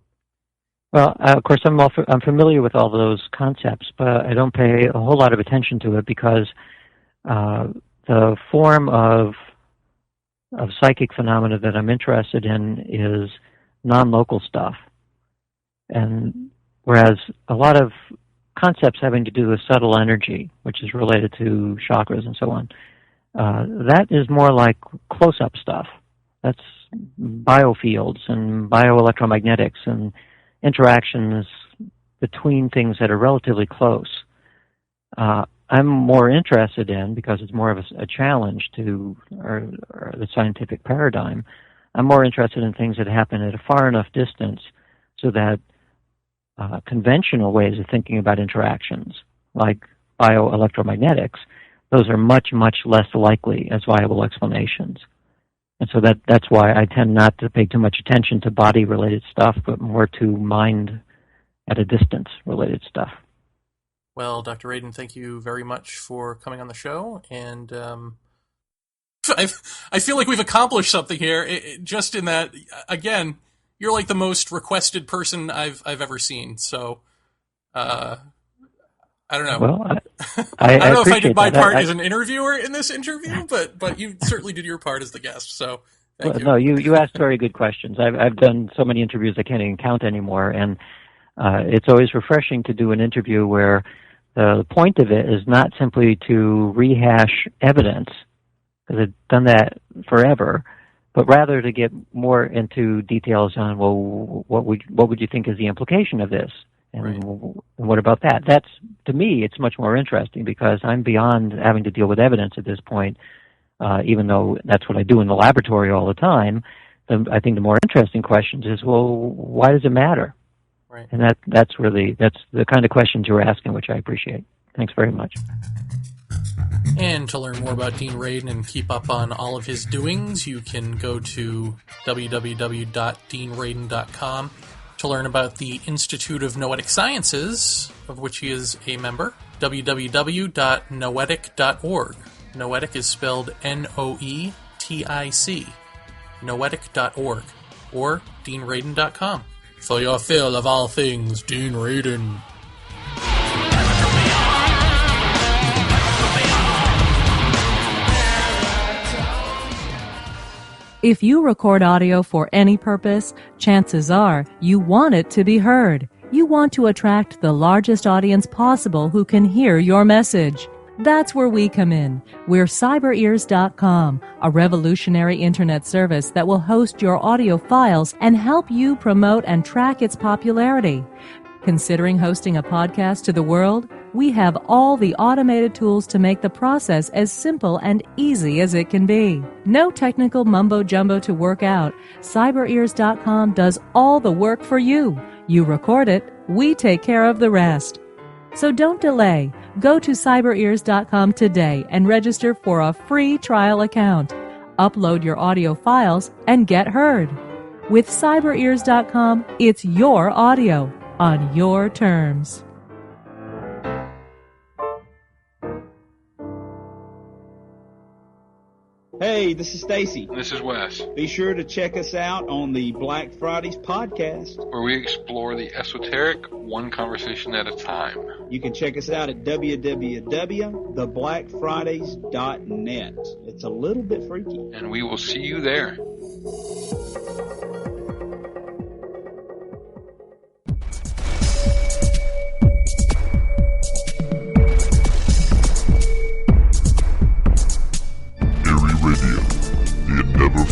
Well, of course, I'm familiar with all of those concepts, but I don't pay a whole lot of attention to it because the form of psychic phenomena that I'm interested in is non-local stuff. And whereas a lot of concepts having to do with subtle energy, which is related to chakras and so on, that is more like close-up stuff. That's biofields and bioelectromagnetics and interactions between things that are relatively close. I'm more interested in, because it's more of a challenge to the scientific paradigm, I'm more interested in things that happen at a far enough distance so that conventional ways of thinking about interactions, like bioelectromagnetics, those are much, much less likely as viable explanations. And so that's why I tend not to pay too much attention to body-related stuff, but more to mind at a distance related stuff. Well, Dr. Radin, thank you very much for coming on the show, and I feel like we've accomplished something here, just in that, again, you're like the most requested person I've ever seen, so I don't know. Well, I don't know if I did my that. part as an interviewer in this interview, but you certainly did your part as the guest, so thank you. No, you asked very good questions. I've done so many interviews I can't even count anymore, and it's always refreshing to do an interview where the point of it is not simply to rehash evidence, because I've done that forever, but rather to get more into details on, well, what would you think is the implication of this? And right. What about that? That's, to me, it's much more interesting because I'm beyond having to deal with evidence at this point, even though that's what I do in the laboratory all the time. I think the more interesting questions is, well, why does it matter? Right. And that's the kind of questions you were asking, which I appreciate. Thanks very much. And to learn more about Dean Radin and keep up on all of his doings, you can go to www.deanradin.com to learn about the Institute of Noetic Sciences, of which he is a member, www.noetic.org. Noetic is spelled Noetic, noetic.org, or deanradin.com. For your fill of all things, Dean Radin. If you record audio for any purpose, chances are you want it to be heard. You want to attract the largest audience possible who can hear your message. That's where we come in. We're cyberears.com, a revolutionary internet service that will host your audio files and help you promote and track its popularity. Considering hosting a podcast to the world? We have all the automated tools to make the process as simple and easy as it can be. No technical mumbo-jumbo to work out. Cyberears.com does all the work for you. You record it, we take care of the rest. So don't delay. Go to cyberears.com today and register for a free trial account. Upload your audio files and get heard. With cyberears.com, it's your audio on your terms. Hey, this is Stacy. This is Wes. Be sure to check us out on the Black Fridays podcast, where we explore the esoteric one conversation at a time. You can check us out at www.theblackfridays.net. It's a little bit freaky. And we will see you there.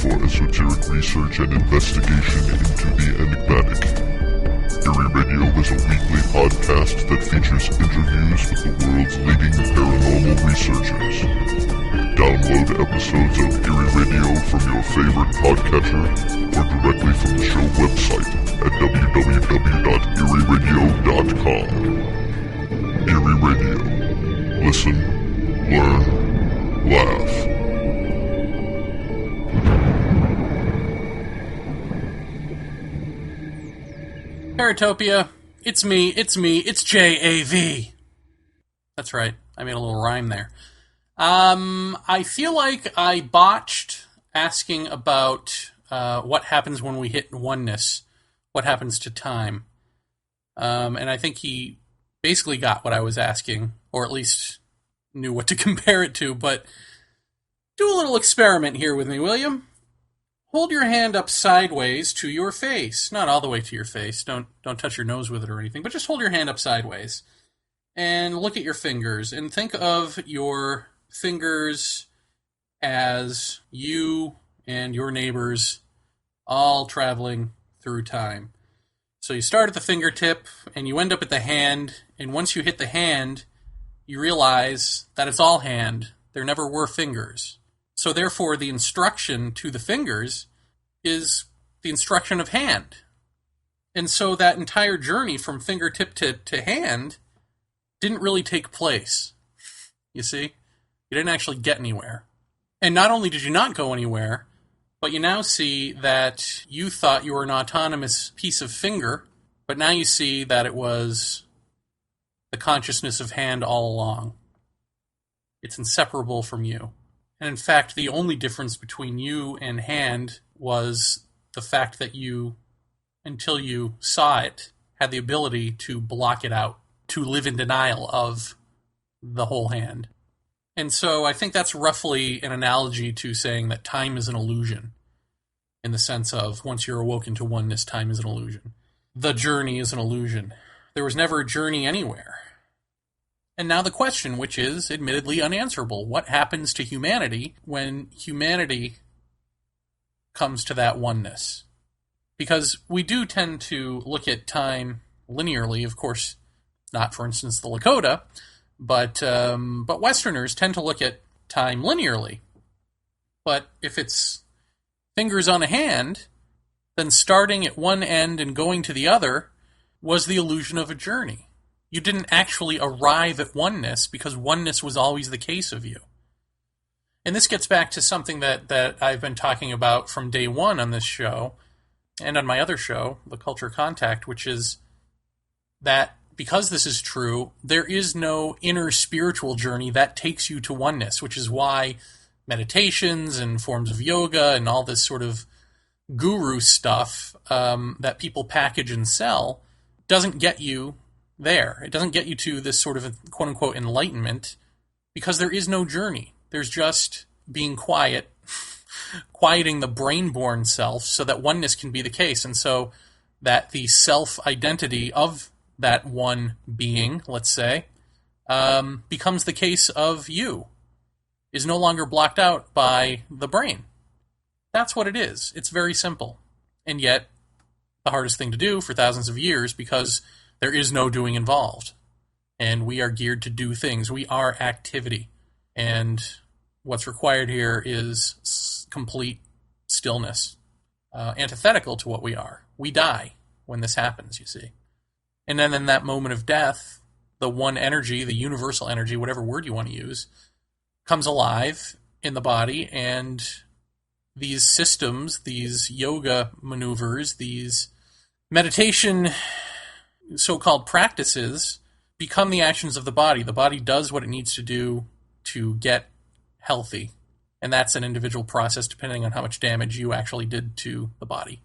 For esoteric research and investigation into the enigmatic. Eerie Radio is a weekly podcast that features interviews with the world's leading paranormal researchers. Download episodes of Eerie Radio from your favorite podcatcher or directly from the show website at www.eerieradio.com. Eerie Radio. Listen, learn, laugh. Paratopia, it's me, it's J-A-V. That's right, I made a little rhyme there. I feel like I botched asking about what happens when we hit oneness, what happens to time. And I think he basically got what I was asking, or at least knew what to compare it to, but do a little experiment here with me, will you? Hold your hand up sideways to your face. Not all the way to your face. Don't touch your nose with it or anything, but just hold your hand up sideways. And look at your fingers. And think of your fingers as you and your neighbors all traveling through time. So you start at the fingertip, and you end up at the hand, and once you hit the hand, you realize that it's all hand. There never were fingers. So therefore, the instruction to the fingers is the instruction of hand. And so that entire journey from fingertip to hand didn't really take place. You see? You didn't actually get anywhere. And not only did you not go anywhere, but you now see that you thought you were an autonomous piece of finger, but now you see that it was the consciousness of hand all along. It's inseparable from you. And in fact, the only difference between you and hand was the fact that you, until you saw it, had the ability to block it out, to live in denial of the whole hand. And so I think that's roughly an analogy to saying that time is an illusion, in the sense of once you're awoken to oneness, time is an illusion. The journey is an illusion. There was never a journey anywhere. And now the question, which is admittedly unanswerable, what happens to humanity when humanity comes to that oneness? Because we do tend to look at time linearly, of course, not, for instance, the Lakota, but Westerners tend to look at time linearly. But if it's fingers on a hand, then starting at one end and going to the other was the illusion of a journey. You didn't actually arrive at oneness because oneness was always the case of you. And this gets back to something that I've been talking about from day one on this show and on my other show, The Culture Contact, which is that because this is true, there is no inner spiritual journey that takes you to oneness, which is why meditations and forms of yoga and all this sort of guru stuff that people package and sell doesn't get you there. It doesn't get you to this sort of quote-unquote enlightenment because there is no journey. There's just being quiet, quieting the brain-born self so that oneness can be the case, and so that the self-identity of that one being, let's say, becomes the case of you, is no longer blocked out by the brain. That's what it is. It's very simple. And yet, the hardest thing to do for thousands of years because there is no doing involved. And we are geared to do things. We are activity. And what's required here is complete stillness, antithetical to what we are. We die when this happens, you see. And then in that moment of death, the one energy, the universal energy, whatever word you want to use, comes alive in the body, and these systems, these yoga maneuvers, these meditation so-called practices become the actions of the body. The body does what it needs to do to get healthy, and that's an individual process depending on how much damage you actually did to the body.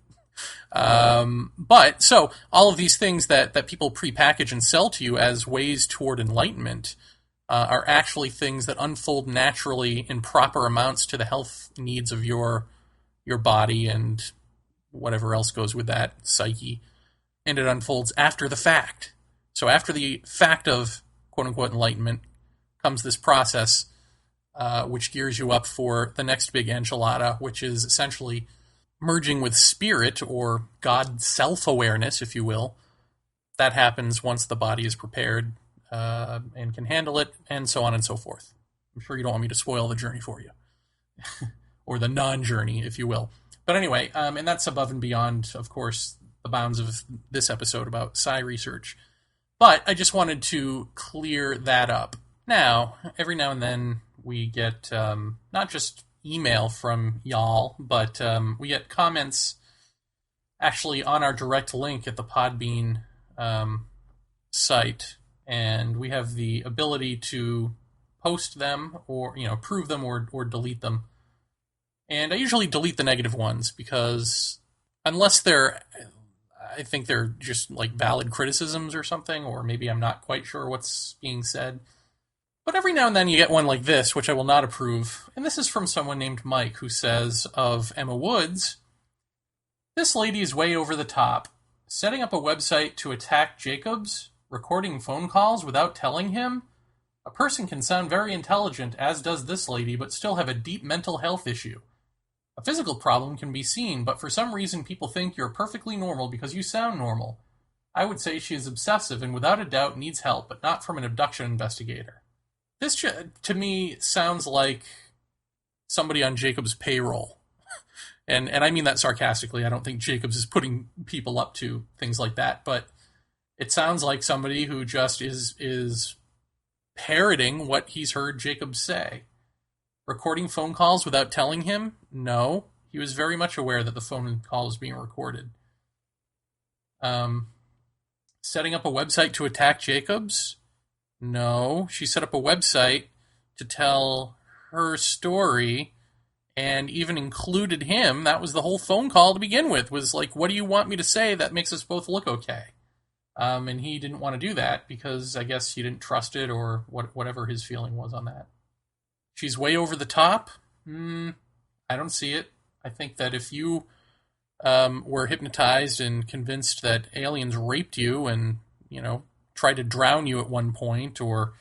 But so all of these things that people prepackage and sell to you as ways toward enlightenment are actually things that unfold naturally in proper amounts to the health needs of your body and whatever else goes with that, psyche, and it unfolds after the fact. So after the fact of quote-unquote enlightenment comes this process which gears you up for the next big enchilada, which is essentially merging with spirit or God self-awareness, if you will. That happens once the body is prepared and can handle it, and so on and so forth. I'm sure you don't want me to spoil the journey for you. Or the non-journey, if you will. But anyway, and that's above and beyond, of course, the bounds of this episode about psi research. But I just wanted to clear that up. Now, every now and then we get not just email from y'all, but we get comments actually on our direct link at the Podbean site, and we have the ability to post them or approve them or delete them. And I usually delete the negative ones because unless I think they're just like valid criticisms or something, or maybe I'm not quite sure what's being said. But every now and then you get one like this, which I will not approve. And this is from someone named Mike, who says of Emma Woods, "This lady is way over the top. Setting up a website to attack Jacobs, recording phone calls without telling him. A person can sound very intelligent, as does this lady, but still have a deep mental health issue. A physical problem can be seen, but for some reason people think you're perfectly normal because you sound normal. I would say she is obsessive and without a doubt needs help, but not from an abduction investigator." This, to me, sounds like somebody on Jacob's payroll. And I mean that sarcastically. I don't think Jacobs is putting people up to things like that, but it sounds like somebody who just is parroting what he's heard Jacobs say. Recording phone calls without telling him? No. He was very much aware that the phone call was being recorded. Setting up a website to attack Jacobs? No. She set up a website to tell her story and even included him. That was the whole phone call to begin with, was like, what do you want me to say that makes us both look okay? And he didn't want to do that because I guess he didn't trust it or whatever his feeling was on that. She's way over the top? I don't see it. I think that if you were hypnotized and convinced that aliens raped you and, tried to drown you at one point, or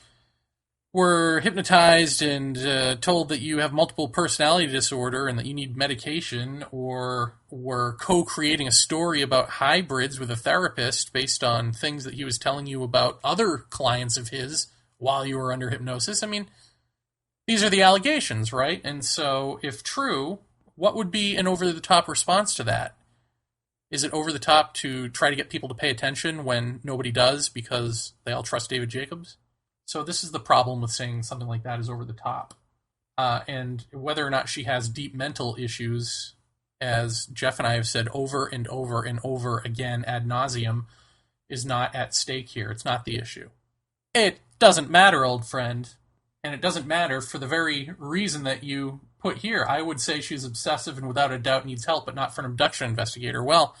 were hypnotized and told that you have multiple personality disorder and that you need medication, or were co-creating a story about hybrids with a therapist based on things that he was telling you about other clients of his while you were under hypnosis. I mean, these are the allegations, right? And so, if true, what would be an over-the-top response to that? Is it over the top to try to get people to pay attention when nobody does because they all trust David Jacobs? So this is the problem with saying something like that is over the top. And whether or not she has deep mental issues, as Jeff and I have said over and over and over again ad nauseum, is not at stake here. It's not the issue. It doesn't matter, old friend. And it doesn't matter for the very reason that you put here. I would say she's obsessive and without a doubt needs help, but not for an abduction investigator. Well,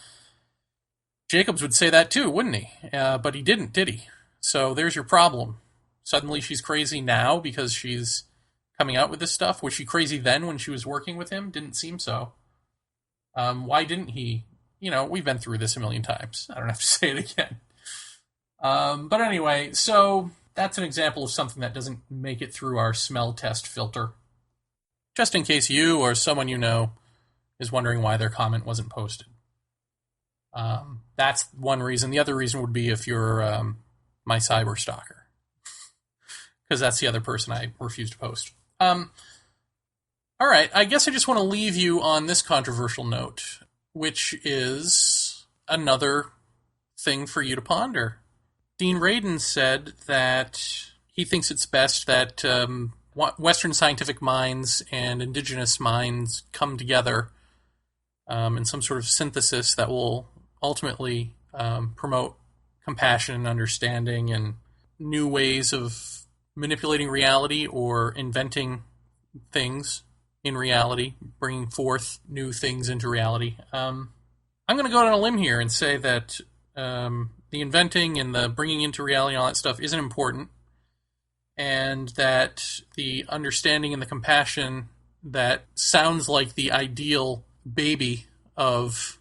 Jacobs would say that too, wouldn't he? But he didn't, did he? So there's your problem. Suddenly she's crazy now because she's coming out with this stuff. Was she crazy then when she was working with him? Didn't seem so. Why didn't he? We've been through this a million times. I don't have to say it again. But anyway, so that's an example of something that doesn't make it through our smell test filter. Just in case you or someone you know is wondering why their comment wasn't posted. That's one reason. The other reason would be if you're my cyber stalker. Because that's the other person I refuse to post. All right, I guess I just want to leave you on this controversial note, which is another thing for you to ponder. Dean Radin said that he thinks it's best that Western scientific minds and indigenous minds come together in some sort of synthesis that will ultimately promote compassion and understanding and new ways of manipulating reality or inventing things in reality, bringing forth new things into reality. I'm going to go out on a limb here and say that the inventing and the bringing into reality and all that stuff isn't important, and that the understanding and the compassion that sounds like the ideal baby of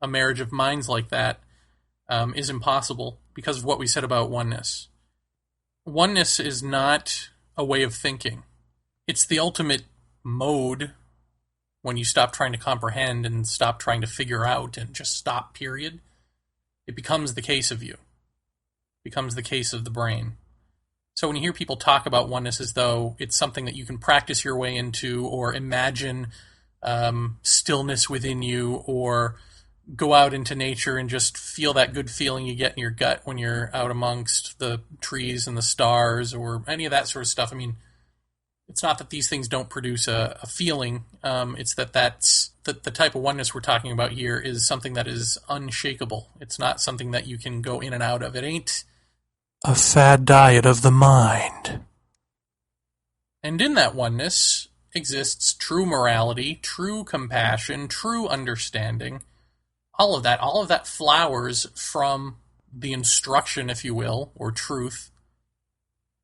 a marriage of minds like that is impossible because of what we said about oneness. Oneness is not a way of thinking. It's the ultimate mode when you stop trying to comprehend and stop trying to figure out and just stop, period. It becomes the case of you. It becomes the case of the brain. So when you hear people talk about oneness as though it's something that you can practice your way into or imagine stillness within you or go out into nature and just feel that good feeling you get in your gut when you're out amongst the trees and the stars or any of that sort of stuff. I mean, it's not that these things don't produce a feeling. It's that's the type of oneness we're talking about here is something that is unshakable. It's not something that you can go in and out of. It ain't a fad diet of the mind. And in that oneness exists true morality, true compassion, true understanding. All of that flowers from the instruction, if you will, or truth,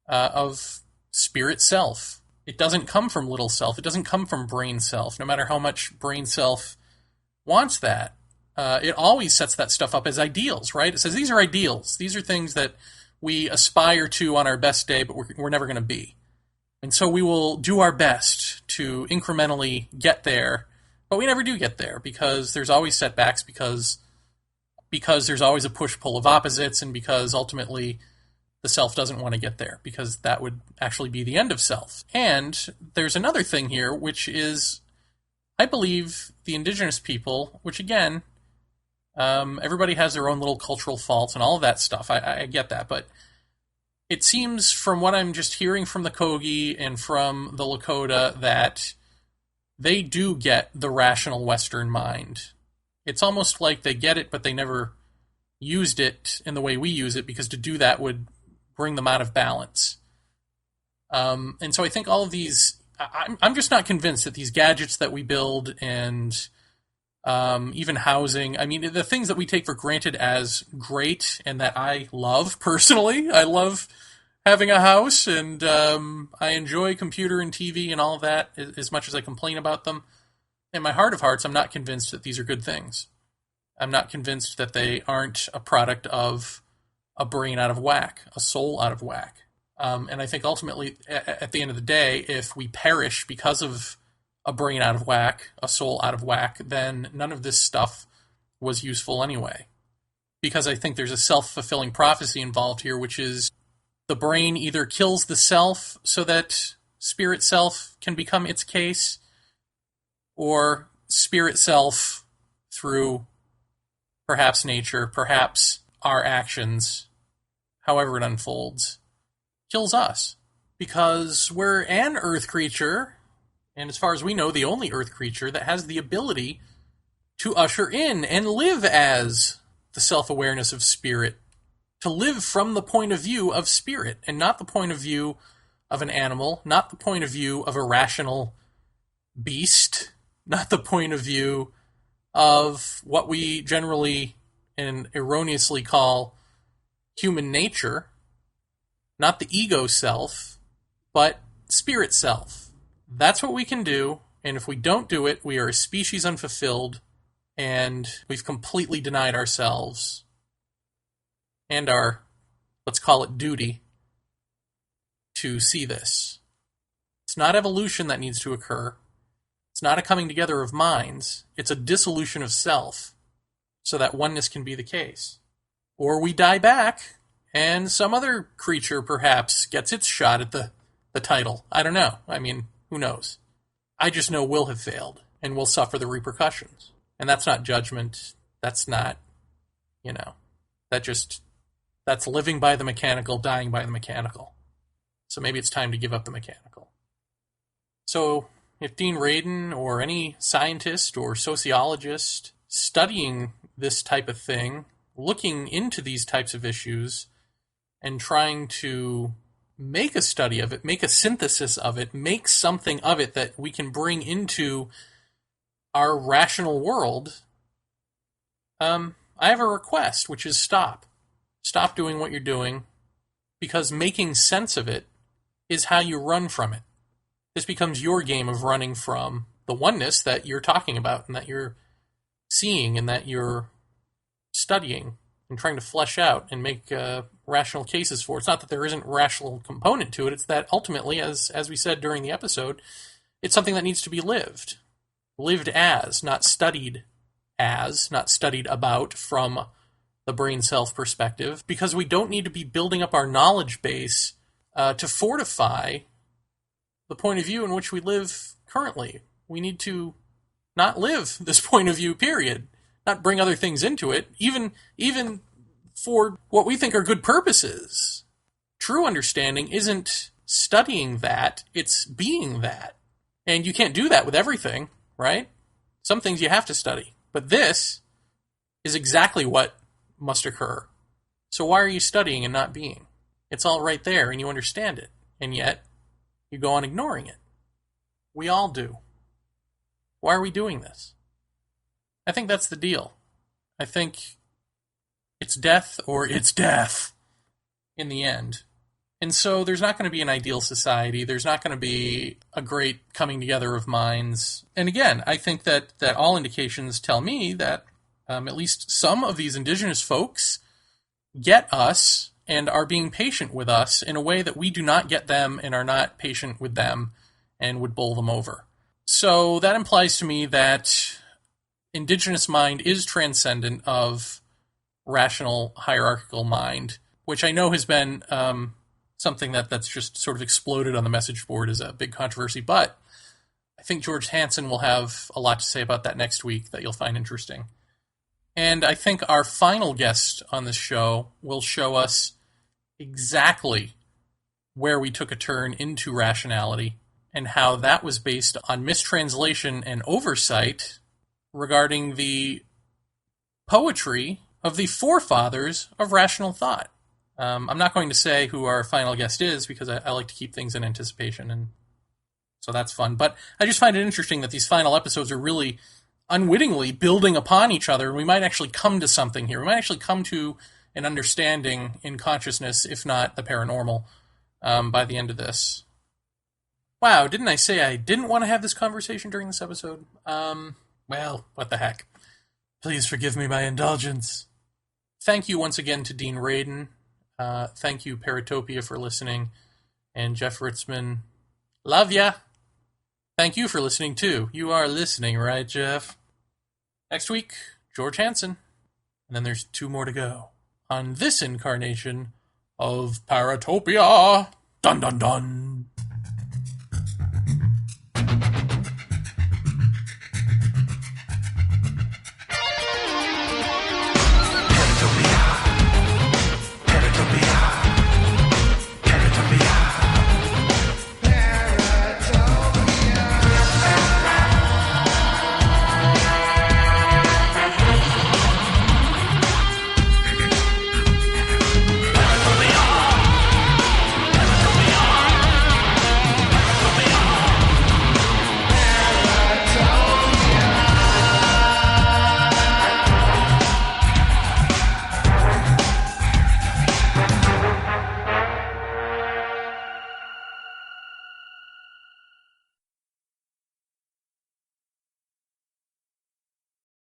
of spirit self. It doesn't come from little self. It doesn't come from brain self, no matter how much brain self wants that. It always sets that stuff up as ideals, right? It says these are ideals. These are things that we aspire to on our best day, but we're never going to be. And so we will do our best to incrementally get there, but we never do get there because there's always setbacks, because there's always a push-pull of opposites, and because ultimately the self doesn't want to get there, because that would actually be the end of self. And there's another thing here, which is I believe the indigenous people, which again, everybody has their own little cultural faults and all of that stuff. I get that, but it seems from what I'm just hearing from the Kogi and from the Lakota that they do get the rational Western mind. It's almost like they get it, but they never used it in the way we use it, because to do that would bring them out of balance. And so I think all of these, I'm just not convinced that these gadgets that we build and even housing, I mean, the things that we take for granted as great and that I love personally, I love having a house and I enjoy computer and TV and all of that as much as I complain about them. In my heart of hearts, I'm not convinced that these are good things. I'm not convinced that they aren't a product of a brain out of whack, a soul out of whack. And I think ultimately, at the end of the day, if we perish because of a brain out of whack, a soul out of whack, then none of this stuff was useful anyway. Because I think there's a self-fulfilling prophecy involved here, which is the brain either kills the self so that spirit self can become its case, or spirit self, through perhaps nature, perhaps our actions, however it unfolds, kills us. Because we're an earth creature, and as far as we know, the only earth creature that has the ability to usher in and live as the self-awareness of spirit, to live from the point of view of spirit, and not the point of view of an animal, not the point of view of a rational beast, not the point of view of what we generally and erroneously call human nature, not the ego self, but spirit self. That's what we can do, and if we don't do it, we are a species unfulfilled, and we've completely denied ourselves and our, let's call it, duty to see this. It's not evolution that needs to occur. It's not a coming together of minds. It's a dissolution of self so that oneness can be the case. Or we die back and some other creature perhaps gets its shot at the title. I don't know. I mean, who knows? I just know we'll have failed and we'll suffer the repercussions. And that's not judgment. That's not, that's living by the mechanical, dying by the mechanical. So maybe it's time to give up the mechanical. So if Dean Radin or any scientist or sociologist studying this type of thing, looking into these types of issues and trying to make a study of it, make a synthesis of it, make something of it that we can bring into our rational world, I have a request, which is stop. Stop doing what you're doing, because making sense of it is how you run from it. This becomes your game of running from the oneness that you're talking about and that you're seeing and that you're studying and trying to flesh out and make rational cases for. It's not that there isn't a rational component to it. It's that ultimately, as we said during the episode, it's something that needs to be lived. Lived as, not studied as, not studied about from the brain self perspective, because we don't need to be building up our knowledge base to fortify the point of view in which we live currently. We need to not live this point of view, period. Not bring other things into it, even for what we think are good purposes. True understanding isn't studying that, it's being that. And you can't do that with everything, right? Some things you have to study. But this is exactly what must occur. So why are you studying and not being? It's all right there and you understand it. And yet, you go on ignoring it. We all do. Why are we doing this? I think that's the deal. I think it's death or it's death in the end. And so there's not going to be an ideal society. There's not going to be a great coming together of minds. And again, I think that all indications tell me that at least some of these indigenous folks get us and are being patient with us in a way that we do not get them and are not patient with them and would bowl them over. So that implies to me that indigenous mind is transcendent of rational hierarchical mind, which I know has been something that's just sort of exploded on the message board as a big controversy. But I I think George Hansen will have a lot to say about that next week that you'll find interesting. And I think our final guest on this show will show us exactly where we took a turn into rationality and how that was based on mistranslation and oversight regarding the poetry of the forefathers of rational thought. I'm not going to say who our final guest is because I like to keep things in anticipation, and so that's fun. But I just find it interesting that these final episodes are really unwittingly building upon each other, and we might actually come to something here. We might actually come to an understanding in consciousness, if not the paranormal, by the end of this. Wow, didn't I say I didn't want to have this conversation during this episode? Well, what the heck. Please forgive me my indulgence. Thank you once again to Dean Radin. Thank you, Paratopia, for listening. And Jeff Ritzman, love ya. Thank you for listening, too. You are listening, right, Jeff? Next week, George Hansen. And then there's 2 more to go on this incarnation of Paratopia. Dun dun dun.